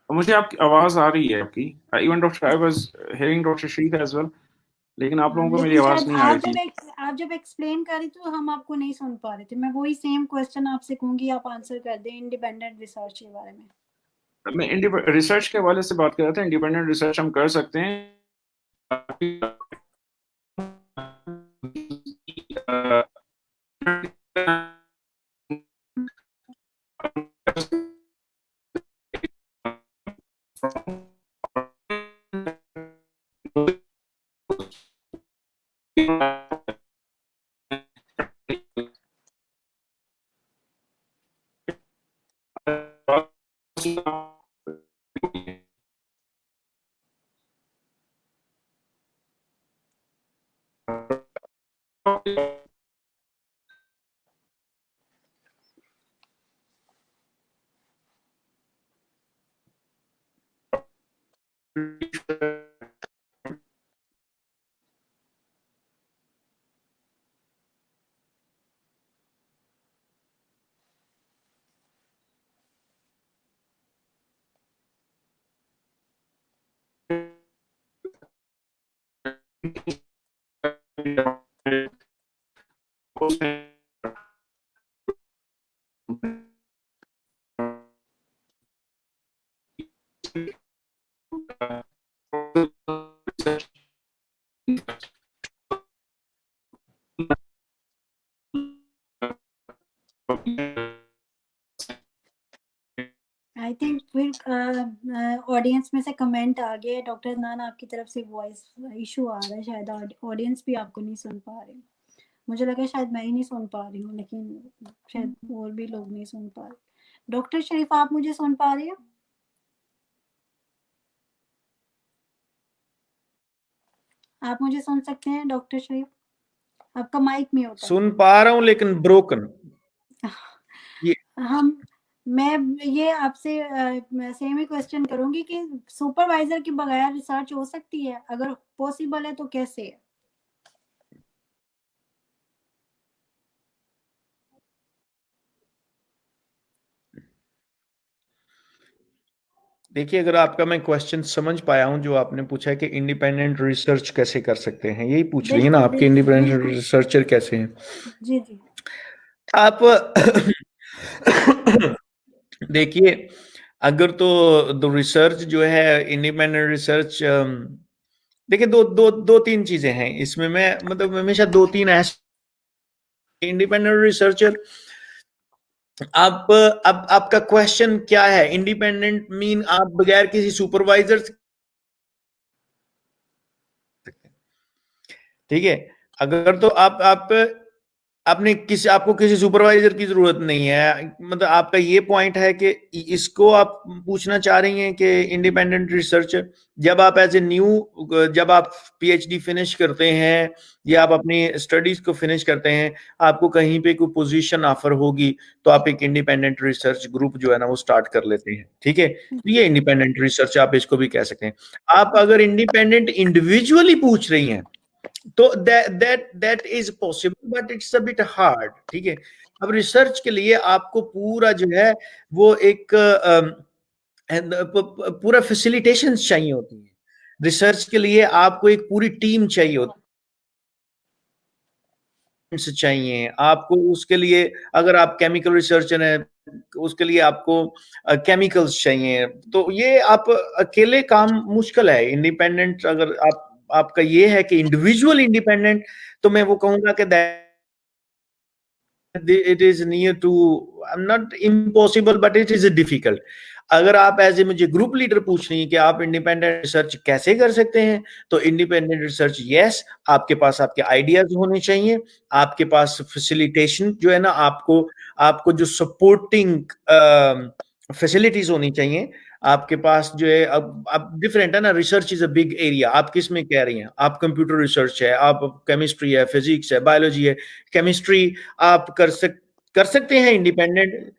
S2: मुझे आपकी आवाज आ रही है आपकी। Even doctor I was hearing doctor शीत एज वेल, लेकिन आप लोगों को मेरी
S1: लेकिन
S2: आवाज
S1: शायद
S2: नहीं आ रही थी।
S1: आप जब एक्सप्लेन कर रही थी तो हम आपको नहीं सुन पा रहे थे। मैं वही सेम क्वेश्चन आपसे कहूंगी, आप आंसर कर दें इंडिपेंडेंट रिसर्च के बारे में।
S2: मैं रिसर्च के हवाले से बात कर रहा था। इंडिपेंडेंट रिसर्च हम कर सकते हैं।
S1: आई थिंक फिर ऑडियंस में से कमेंट आ गया है डॉक्टर नान, आपकी तरफ से वॉइस इशू आ रहा है, शायद ऑडियंस भी आपको नहीं सुन पा रहे। मुझे लगा शायद मैं ही नहीं सुन पा रही हूँ, लेकिन शायद और भी लोग नहीं सुन पा रहे। डॉक्टर शरीफ, आप मुझे सुन पा रही हैं? आप मुझे सुन सकते हैं डॉक्टर शरीफ? आपका माइक म्यूट है।
S3: सुन पा रहा हूँ लेकिन ब्रोकन। ये
S1: हम मैं ये आपसे सेम ही क्वेश्चन करूंगी कि सुपरवाइजर के बगैर रिसर्च हो सकती है? अगर पॉसिबल है तो कैसे है?
S3: देखिए, अगर आपका मैं क्वेश्चन समझ पाया हूं, जो आपने पूछा है कि इंडिपेंडेंट रिसर्च कैसे कर सकते हैं, यही पूछ रही है ना
S1: बिल्कुल
S3: आपके इंडिपेंडेंट
S1: बिल्कुल।
S3: रिसर्चर कैसे हैं
S1: जी जी।
S3: आप? देखिए, अगर तो रिसर्च जो है इंडिपेंडेंट रिसर्च, देखिए दो दो दो तीन चीजें हैं इसमें। मैं मतलब हमेशा दो तीन इंडिपेंडेंट रिसर्चर, आप अब आपका क्वेश्चन क्या है? इंडिपेंडेंट मीन आप बगैर किसी सुपरवाइजर, ठीक है? अगर तो आप आपको किसी सुपरवाइजर की जरूरत नहीं है, मतलब आपका ये पॉइंट है कि इसको आप पूछना चाह रही हैं कि इंडिपेंडेंट रिसर्चर, जब आप एज ए न्यू, जब आप पीएचडी फिनिश करते हैं या आप अपनी स्टडीज को फिनिश करते हैं, आपको कहीं पे कोई पोजीशन ऑफर होगी, तो आप एक इंडिपेंडेंट रिसर्च ग्रुप जो है ना वो स्टार्ट कर लेते हैं, ठीक है? तो ये इंडिपेंडेंट रिसर्च आप इसको भी कह सकते हैं। आप अगर इंडिपेंडेंट इंडिविजुअली पूछ रही हैं तो that is possible, but it's a bit hard, ठीक है? अब रिसर्च के लिए आपको पूरा जो है वो एक पूरा फैसिलिटेशन चाहिए होती है। रिसर्च के लिए आपको एक पूरी टीम चाहिए होती है, चाहिए आपको उसके लिए। अगर आप केमिकल रिसर्चर हैं, उसके लिए आपको केमिकल्स चाहिए। तो ये आप अकेले काम मुश्किल है। इंडिपेंडेंट अगर आपका ये है कि इंडिविजुअल इंडिपेंडेंट, तो मैं वो कहूंगा कि it is near to, I'm not impossible, but it is difficult. अगर आप एज ए मुझे ग्रुप लीडर पूछ रही हैं कि आप इंडिपेंडेंट रिसर्च कैसे कर सकते हैं, तो इंडिपेंडेंट रिसर्च यस, आपके पास आपके आइडियाज होने चाहिए, आपके पास फैसिलिटेशन जो है ना, आपको जो सपोर्टिंग फैसिलिटीज होनी चाहिए आपके पास जो है। अब डिफरेंट है ना, research is a big area. आप किस में कह रही हैं? आप कंप्यूटर रिसर्च है, आप केमिस्ट्री है, फिजिक्स है, बायोलॉजी है, केमिस्ट्री आप कर सकते हैं इंडिपेंडेंट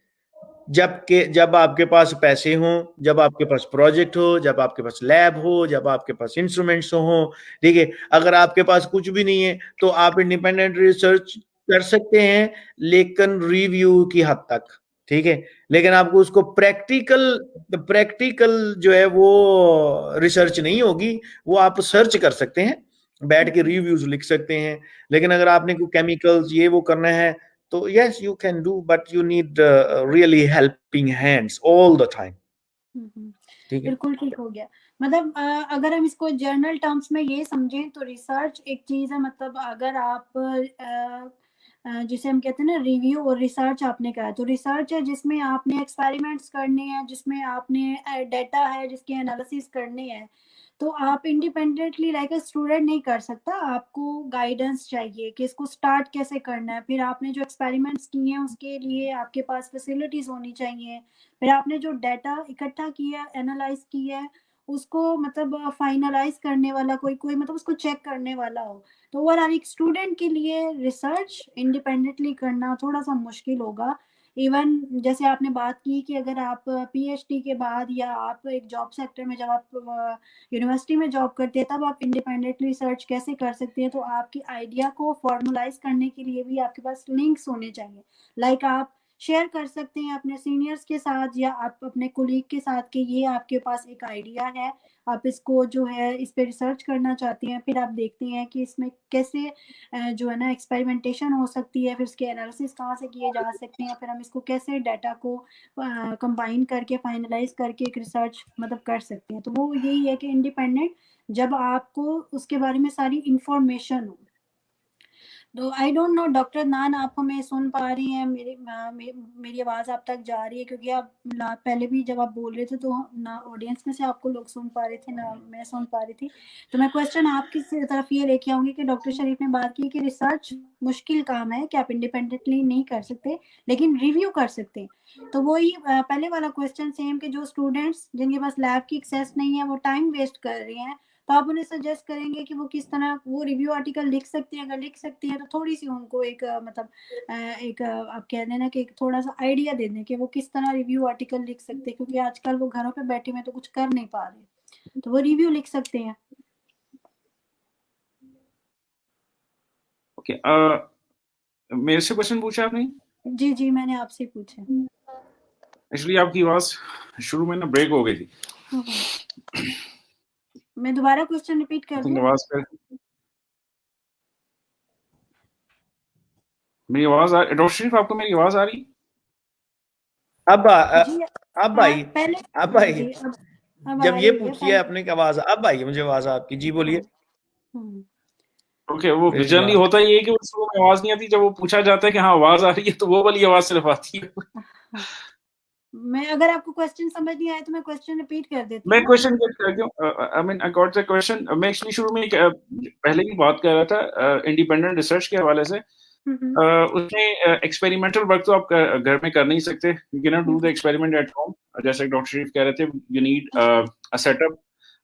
S3: जब आपके पास पैसे हों, जब आपके पास प्रोजेक्ट हो, जब आपके पास लैब हो, जब आपके पास इंस्ट्रूमेंट्स हो। ठीक है, अगर आपके पास कुछ भी नहीं है तो आप इंडिपेंडेंट रिसर्च कर सकते हैं, लेकिन रिव्यू की हद तक। ठीक है, लेकिन आपको उसको प्रैक्टिकल जो है वो रिसर्च नहीं होगी, वो आप सर्च कर सकते हैं, बैठ के रिव्यूज लिख सकते हैं। लेकिन अगर आपने कोई केमिकल्स ये वो करना है तो yes you can do, but you need really helping hands all the time. ठीक है,
S1: बिल्कुल ठीक हो गया। मतलब अगर हम इसको जर्नल टर्म्स में ये समझें तो रिसर्च एक चीज है, मतलब अगर आप जिसे हम कहते हैं ना रिव्यू और रिसर्च आपने कहा, तो रिसर्च है जिसमें आपने एक्सपेरिमेंट्स करने हैं, जिसमें आपने डेटा है जिसके एनालिसिस करने हैं, तो आप इंडिपेंडेंटली लाइक अ स्टूडेंट नहीं कर सकता, आपको गाइडेंस चाहिए कि इसको स्टार्ट कैसे करना है। फिर आपने जो एक्सपेरिमेंट्स किए हैं उसके लिए आपके पास फैसिलिटीज होनी चाहिए। फिर आपने जो डाटा इकट्ठा किया, एनालाइज किया है, उसको मतलब फाइनलाइज करने वाला कोई मतलब उसको चेक करने वाला हो। तो ओवरऑल एक स्टूडेंट के लिए रिसर्च इंडिपेंडेंटली करना थोड़ा सा मुश्किल होगा। इवन जैसे आपने बात की कि अगर आप पीएचडी के बाद या आप एक जॉब सेक्टर में, जब आप यूनिवर्सिटी में जॉब करते हैं, तब आप इंडिपेंडेंटली रिसर्च कैसे कर सकते हैं, तो आपके आइडिया को फॉर्मुलाइज करने के लिए भी आपके पास लिंक्स होने चाहिए। लाइक आप शेयर कर सकते हैं अपने सीनियर्स के साथ या आप अपने कोलीग के साथ कि ये आपके पास एक आइडिया है, आप इसको जो है इस पे रिसर्च करना चाहते हैं। फिर आप देखते हैं कि इसमें कैसे जो है ना एक्सपेरिमेंटेशन हो सकती है, फिर उसके एनालिसिस कहाँ से किए जा सकते हैं, फिर हम इसको कैसे डाटा को कंबाइन करके फाइनलाइज करके एक रिसर्च मतलब कर सकते हैं। तो वो यही है कि इंडिपेंडेंट जब आपको उसके बारे में सारी इंफॉर्मेशन हो। तो आई डोंट नो डॉक्टर नान, आप हमें सुन पा रही हैं? मेरी आवाज़ आप तक जा रही है? क्योंकि आप पहले भी जब आप बोल रहे थे तो ना ऑडियंस में से आपको लोग सुन पा रहे थे ना मैं सुन पा रही थी। तो मैं क्वेश्चन आपकी तरफ ये लेके आऊंगी कि डॉक्टर शरीफ ने बात की कि रिसर्च मुश्किल काम है कि आप इंडिपेंडेंटली नहीं कर सकते लेकिन रिव्यू कर सकते हैं। तो वही पहले वाला क्वेश्चन सेम कि जो स्टूडेंट्स जिनके पास लैब की एक्सेस नहीं है वो टाइम वेस्ट कर रहे हैं, तो आप उन्हें सजेस्ट करेंगे कि वो किस तरह वो रिव्यू आर्टिकल लिख सकते हैं? अगर लिख सकती हैं तो थोड़ी सी उनको एक मतलब एक आप कह देना कि एक थोड़ा सा आइडिया दे दें कि वो किस तरह रिव्यू आर्टिकल लिख सकते हैं, क्योंकि आजकल वो घरों पे बैठे हुए तो कुछ कर नहीं पा रहे, तो वो रिव्यू लिख सकते हैं।
S2: ओके, मेरे से क्वेश्चन पूछा आपने?
S1: जी जी, मैंने आपसे पूछा।
S2: एक्चुअली आपकी आवाज शुरू में ना ब्रेक हो गई थी।
S1: मैं दोबारा क्वेश्चन रिपीट कर दूं?
S2: आवाज कर मेरी आवाज डॉक्टर शरीफ, आपको मेरी आवाज आ रही?
S3: अब आई
S1: पहले
S3: अब आई
S1: जी, अब
S3: जब
S1: आ
S3: ये
S1: रही है
S3: पूछिए आपने कि आवाज अब आई मुझे आवाज आपकी। जी बोलिए।
S2: ओके, वो
S3: वेरी
S2: जनरली
S3: गुड।
S2: होता ही है कि उसको आवाज नहीं आती, जब वो पूछा जाता है कि हाँ आवाज आ रही है तो वो वाली आवाज सिर्फ आती है।
S1: मैं अगर आपको क्वेश्चन समझ नहीं आया तो मैं क्वेश्चन रिपीट कर देती
S2: मैं
S1: हूँ।
S2: क्वेश्चन गेट कर दूं। I mean I got the question. मैं एक्चुअली शुरू में पहले की बात कर रहा था इंडिपेंडेंट रिसर्च के हवाले से। उसमें एक्सपेरिमेंटल वर्क तो आप घर में कर नहीं सकते, you can not do the experiment at home. जैसे डॉक्टर शरीफ कह रहे थे, you need a setup,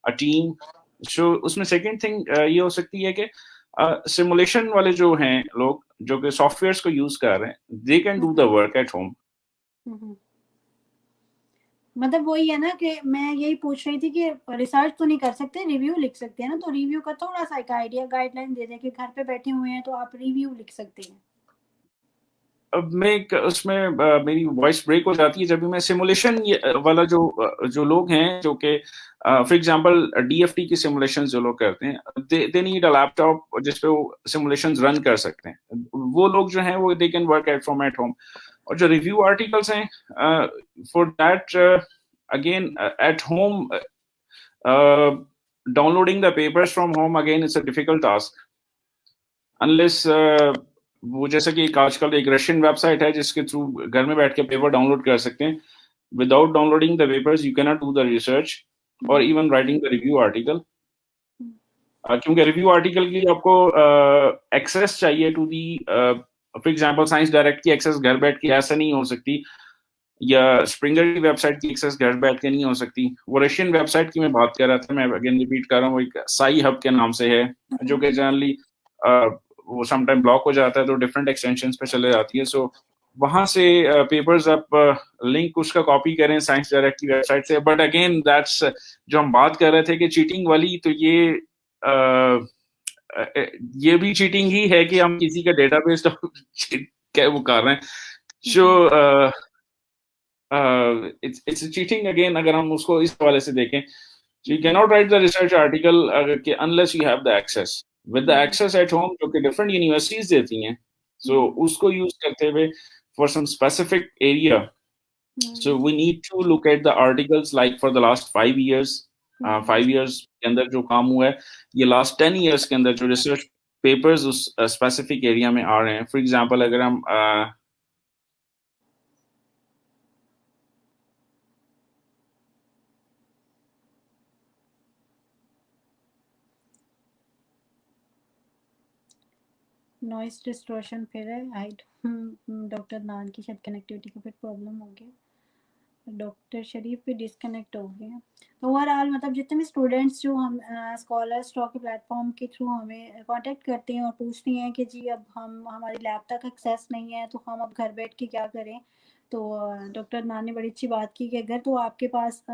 S2: a team. So उसमें सेकंड थिंग ये हो सकती है कि सिमुलेशन वाले जो हैं लोग जो कि सॉफ्टवेयर्स को यूज कर रहे हैं, they can do the work at home.
S1: मतलब वही है ना कि मैं यही पूछ रही थी कि रिसर्च तो नहीं कर सकते, रिव्यू लिख सकते हैं ना, तो रिव्यू का थोड़ा सा एक आइडिया गाइडलाइन दे दें कि घर पे बैठे हुए हैं तो आप रिव्यू लिख सकते हैं।
S2: अब मैं उसमें मेरी वॉइस ब्रेक हो जाती है जब भी मैं सिमुलेशन वाला जो लोग हैं जो कि फॉर एग्जांपल डीएफटी की सिमुलेशन जो लोग करते हैं, दे नीड अ लैपटॉप जिस पे वो सिमुलेशंस रन कर सकते हैं। वो लोग जो हैं वो they can work at from at home. और जो रिव्यू आर्टिकल्स हैं, for that again at home, downloading the papers from home again it's a difficult task, unless वो जैसा कि आजकल एक रशियन वेबसाइट है जिसके थ्रू घर में बैठ के पेपर डाउनलोड कर सकते हैं। without downloading the papers you cannot do the research or even writing the review article. क्योंकि रिव्यू आर्टिकल के लिए आपको एक्सेस चाहिए to the, for example science direct की एक्सेस घर बैठ के ऐसा नहीं हो सकती, या स्प्रिंगर की वेबसाइट की एक्सेस घर बैठ के नहीं हो सकती। वो रशियन वेबसाइट की मैं बात कर रहा था, मैं अगेन रिपीट कर रहा हूँ, एक साई हब के नाम से है, जो कि जनरली वो समटाइम ब्लॉक हो जाता है तो डिफरेंट एक्सटेंशंस पे चले जाती है। सो वहां से पेपर्स आप लिंक उसका कॉपी करें साइंस डायरेक्ट की वेबसाइट से। बट अगेन दैट्स जो हम बात कर रहे थे कि चीटिंग वाली, तो ये भी चीटिंग ही है कि हम किसी का डेटाबेस क्या वो कर रहे हैं। सो it's a cheating again अगर हम उसको इस हवाले से देखें। So you cannot write the research article unless you have the access. With the access at home जो कि different universities देती हैं, so उसको use करते हुए for some specific area, so we need to look at the articles like for the last 5 years, 5 years के अंदर जो काम हुआ है, ये last 10 years के अंदर जो research papers उस specific area में आ रहे हैं। For example अगर हम
S1: नॉइस डिस्टॉर्शन फिर है, आई डॉक्टर नान की शायद कनेक्टिविटी का फिर प्रॉब्लम हो गया, डॉक्टर शरीफ भी डिस्कनेक्ट हो गए हैं। तो ओवरऑल मतलब जितने भी स्टूडेंट्स जो हम स्कॉलर्स टॉक के प्लेटफॉर्म के थ्रू हमें कांटेक्ट करते हैं और पूछती हैं कि जी अब हमारी लैब तक एक्सेस नहीं है तो हम अब घर बैठ के क्या करें, तो डॉक्टर नान ने बड़ी अच्छी बात की कि अगर तो आपके पास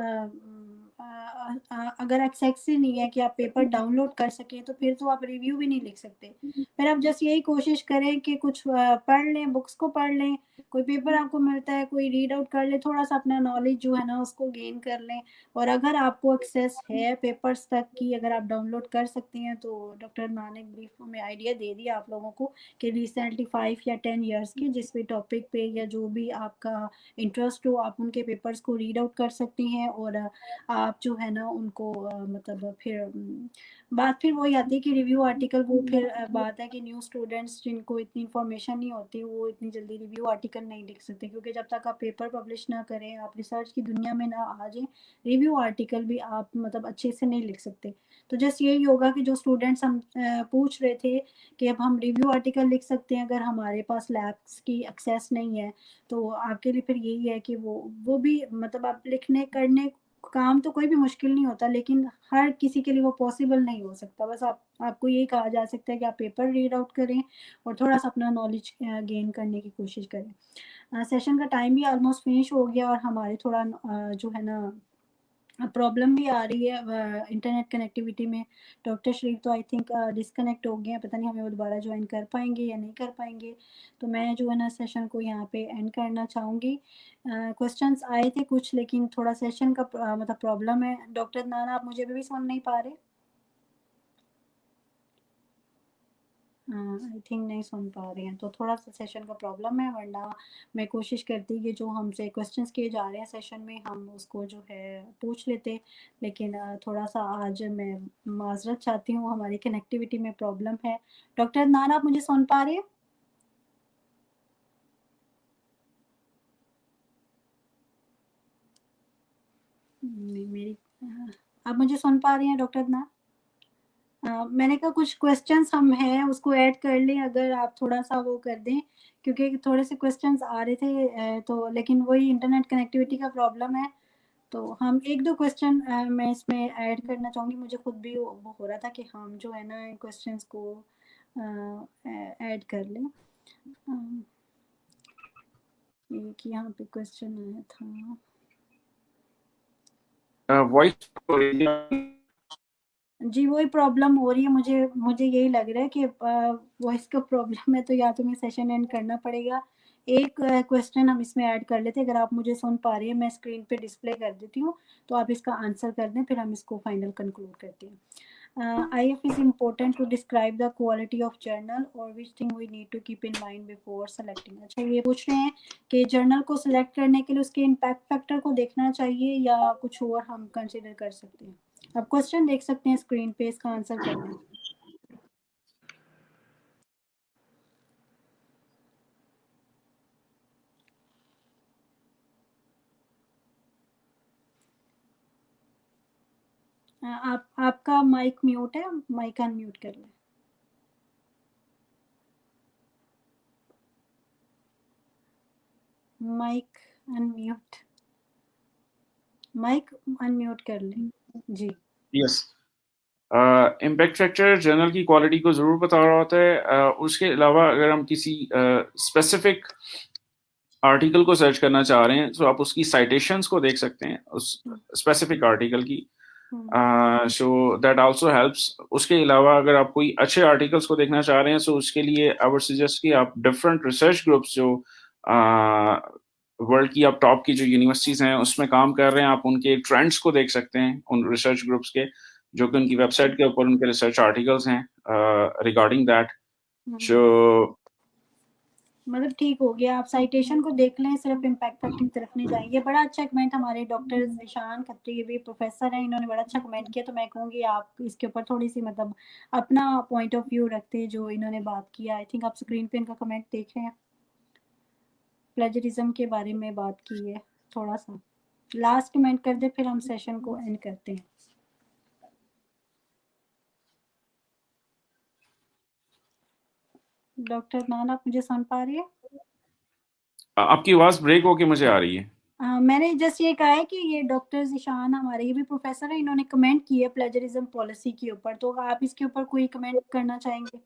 S1: अगर एक्सेस ही नहीं है कि आप पेपर डाउनलोड कर सकें तो फिर तो आप रिव्यू भी नहीं लिख सकते। फिर आप जस्ट यही कोशिश करें कि कुछ पढ़ लें, बुक्स को पढ़ लें, कोई पेपर आपको मिलता है कोई रीड आउट कर ले, थोड़ा सा अपना नॉलेज जो है ना उसको गेन कर लें। और अगर आपको एक्सेस है पेपर्स तक की, अगर आप डाउनलोड कर सकते हैं, तो डॉक्टर नानक ब्रीफ में आइडिया दे दिया आप लोगों को कि रिसेंटली 5 या 10 ईयर्स की जिस भी टॉपिक पे या जो भी आपका इंटरेस्ट हो आप उनके पेपर्स को रीड आउट कर सकते हैं। और आप जो है ना उनको मतलब फिर बात फिर वही आती है कि रिव्यू आर्टिकल, वो फिर बात है कि न्यू स्टूडेंट्स जिनको इतनी इन्फॉर्मेशन नहीं होती वो इतनी जल्दी रिव्यू आर्टिकल नहीं लिख सकते, क्योंकि जब तक आप पेपर पब्लिश ना करें, आप रिसर्च की दुनिया में ना आ जाएं, रिव्यू आर्टिकल भी आप मतलब अच्छे से नहीं लिख सकते। तो जस्ट यही होगा कि जो स्टूडेंट्स हम पूछ रहे थे कि अब हम रिव्यू आर्टिकल लिख सकते हैं अगर हमारे पास लैब्स की एक्सेस नहीं है, तो आपके लिए फिर यही है कि वो भी मतलब आप लिखने करने काम तो कोई भी मुश्किल नहीं होता, लेकिन हर किसी के लिए वो पॉसिबल नहीं हो सकता। बस आपको यही कहा जा सकता है कि आप पेपर रीड आउट करें और थोड़ा सा अपना नॉलेज गेन करने की कोशिश करें। सेशन का टाइम भी ऑलमोस्ट फिनिश हो गया और हमारे थोड़ा जो है ना प्रॉब्लम भी आ रही है इंटरनेट कनेक्टिविटी में। डॉक्टर शरीफ तो आई थिंक डिस्कनेक्ट हो गए हैं, पता नहीं हमें वो दोबारा ज्वाइन कर पाएंगे या नहीं कर पाएंगे। तो मैं जो है ना सेशन को यहाँ पे एंड करना चाहूँगी। क्वेश्चंस आए थे कुछ, लेकिन थोड़ा सेशन का मतलब प्रॉब्लम है। डॉक्टर नाना आप मुझे अभी भी सुन नहीं पा रहे? आई थिंक नहीं सुन पा रहे हैं, तो थोड़ा सा सेशन का प्रॉब्लम है, वरना मैं कोशिश करती कि जो हमसे क्वेश्चंस किए जा रहे हैं सेशन में हम उसको जो है पूछ लेते। लेकिन थोड़ा सा आज मैं माजरत चाहती हूँ, हमारी कनेक्टिविटी में प्रॉब्लम है। डॉक्टर नाना आप मुझे सुन पा रहे हैं? नहीं मेरी आप मुझे सुन पा रहे हैं डॉक्टर नाना? मैंने कहा कुछ क्वेश्चंस हम हैं उसको ऐड कर लें, अगर आप थोड़ा सा वो कर दें, क्योंकि थोड़े से क्वेश्चंस आ रहे थे तो लेकिन वही इंटरनेट कनेक्टिविटी का प्रॉब्लम है। तो हम एक दो क्वेश्चन मैं इसमें ऐड करना चाहूँगी, मुझे खुद भी वो हो रहा था कि हम जो है ना क्वेश्चंस को ऐड कर लें। एक यहाँ पे क्वेश्चन आया था,
S2: वॉइस
S1: जी वही प्रॉब्लम हो रही है, मुझे यही लग रहा है कि वॉइस का प्रॉब्लम है, तो या तो मैं सेशन एंड करना पड़ेगा। एक क्वेश्चन हम इसमें ऐड कर लेते हैं, अगर आप मुझे सुन पा रही हैं मैं स्क्रीन पे डिस्प्ले कर देती हूँ, तो आप इसका आंसर कर दें, फिर हम इसको फाइनल कंक्लूड करते हैं। IF is important to describe the quality of journal or which thing we need to keep in mind before selecting। अच्छा ये पूछ रहे हैं कि जर्नल को सिलेक्ट करने के लिए उसके इम्पैक्ट फैक्टर को देखना चाहिए या कुछ और हम कंसिडर कर सकते हैं। आप क्वेश्चन देख सकते हैं स्क्रीन पे, इसका आंसर कर दें। आपका माइक म्यूट है, माइक अनम्यूट कर लें। माइक अनम्यूट, माइक अनम्यूट कर लें जी।
S2: यस, इम्पैक्ट फैक्टर जर्नल की क्वालिटी को ज़रूर बता रहा होता है। उसके अलावा अगर हम किसी स्पेसिफिक आर्टिकल को सर्च करना चाह रहे हैं तो आप उसकी साइटेशंस को देख सकते हैं उस स्पेसिफिक आर्टिकल की, सो दैट आल्सो हेल्प्स। उसके अलावा अगर आप कोई अच्छे आर्टिकल्स को देखना चाह रहे हैं तो उसके लिए आई वुड सजेस्ट कि आप डिफरेंट रिसर्च ग्रुप्स जो वर्ल्ड की आप टॉप की जो यूनिवर्सिटीज़ हैं उसमें काम कर रहे हैं, आप उनके ट्रेंड्स को देख सकते हैं उन रिसर्च ग्रुप्स के, जो कि उनकी वेबसाइट के ऊपर उनके रिसर्च आर्टिकल्स हैं रिगार्डिंग दैट। सो
S1: मतलब ठीक हो गया, आप साइटेशन को देख लें, सिर्फ इम्पैक्ट फैक्टर की तरफ नहीं जाएंगे। बड़ा अच्छा कमेंट हमारे डॉक्टर ज़ीशान खत्री भी प्रोफेसर हैं, इन्होंने बड़ा अच्छा कमेंट किया, तो मैं कहूँगी आप इसके ऊपर थोड़ी सी मतलब अपना पॉइंट ऑफ व्यू रखते जो इन्होंने बात किया। आई थिंक आप स्क्रीन पे इनका कमेंट देख रहे हैं, प्लेजरिज्म के बारे में बात की है थोड़ा सा। लास्ट कमेंट कर दे फिर हम सेशन को एंड करते हैं। डॉक्टर नान, आप मुझे सुन पा रही है?
S2: आपकी आवाज़ ब्रेक होके मुझे आ रही है।
S1: मैंने जस्ट ये कहा है कि ये डॉक्टर ज़ीशान हमारे ये भी प्रोफेसर है, इन्होंने कमेंट किए प्लेजरिज्म पॉलिसी के ऊपर, तो आप इसके ऊपर कोई कमेंट करना चाहेंगे?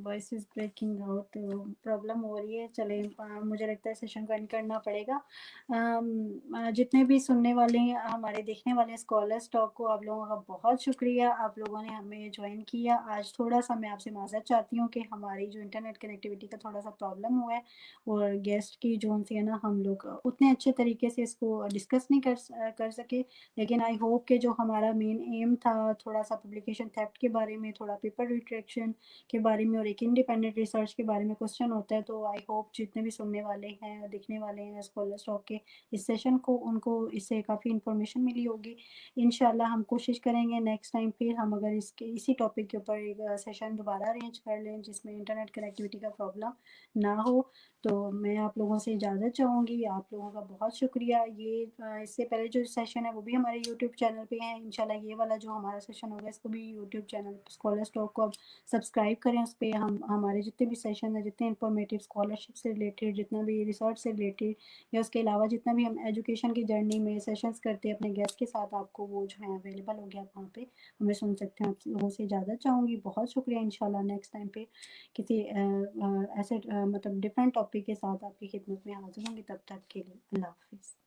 S1: Voice is breaking out, problem हो रही है। चले मुझे लगता है सेशन को एंड करना पड़ेगा। जितने भी सुनने वाले हैं, हमारे देखने वाले स्कॉलर्स टॉक को, आप लोगों का बहुत शुक्रिया, आप लोगों ने हमें ज्वाइन किया। आज थोड़ा सा मैं आपसे माजरत चाहती हूँ कि हमारी जो इंटरनेट कनेक्टिविटी का थोड़ा सा प्रॉब्लम हुआ है, और गेस्ट की जोन से है ना, हम लोग उतने अच्छे तरीके से इसको डिस्कस नहीं कर सके। लेकिन आई होप कि जो हमारा मेन एम था, थोड़ा सा पब्लिकेशन थेफ्ट के बारे में, थोड़ा पेपर रिट्रैक्शन के बारे में और एक इंडिपेंडेंट रिसर्च के बारे में क्वेश्चन होता है, तो आई होप जितने भी सुनने वाले हैं, देखने वाले हैं स्कॉलर्स टॉक के इस सेशन को, उनको इससे काफ़ी इंफॉर्मेशन मिली होगी। इंशाल्लाह हम कोशिश करेंगे नेक्स्ट टाइम फिर हम अगर इसके इसी टॉपिक के ऊपर एक सेशन दोबारा अरेंज कर लें जिसमें इंटरनेट कनेक्टिविटी का प्रॉब्लम ना हो। तो मैं आप लोगों से इजाज़त चाहूँगी, आप लोगों का बहुत शुक्रिया। ये इससे पहले जो सेशन है वो भी हमारे यूट्यूब चैनल पे है। इंशाल्लाह ये वाला जो हमारा सेशन होगा इसको भी यूट्यूब चैनल स्कॉलर्स टॉक को अब सब्सक्राइब करें। उस पर हम हमारे जितने भी सेशन है, जितने इंफॉर्मेटिव स्कॉलरशिप से रिलेटेड, जितना भी रिसर्च से रिलेटेड, या उसके अलावा जितना भी हम एजुकेशन की जर्नी में सेशंस करते हैं अपने गेस्ट के साथ, आपको वो जो है अवेलेबल हो गया वहाँ पे, हमें सुन सकते हैं। आप लोगों से इजाज़त चाहूँगी, बहुत शुक्रिया। इंशाल्लाह नेक्स्ट टाइम पे किसी ऐसे मतलब डिफरेंट टॉपिक के साथ आपकी खिदमत में हाजिर होंगी। तब तक के लिए अल्लाह हाफिज़।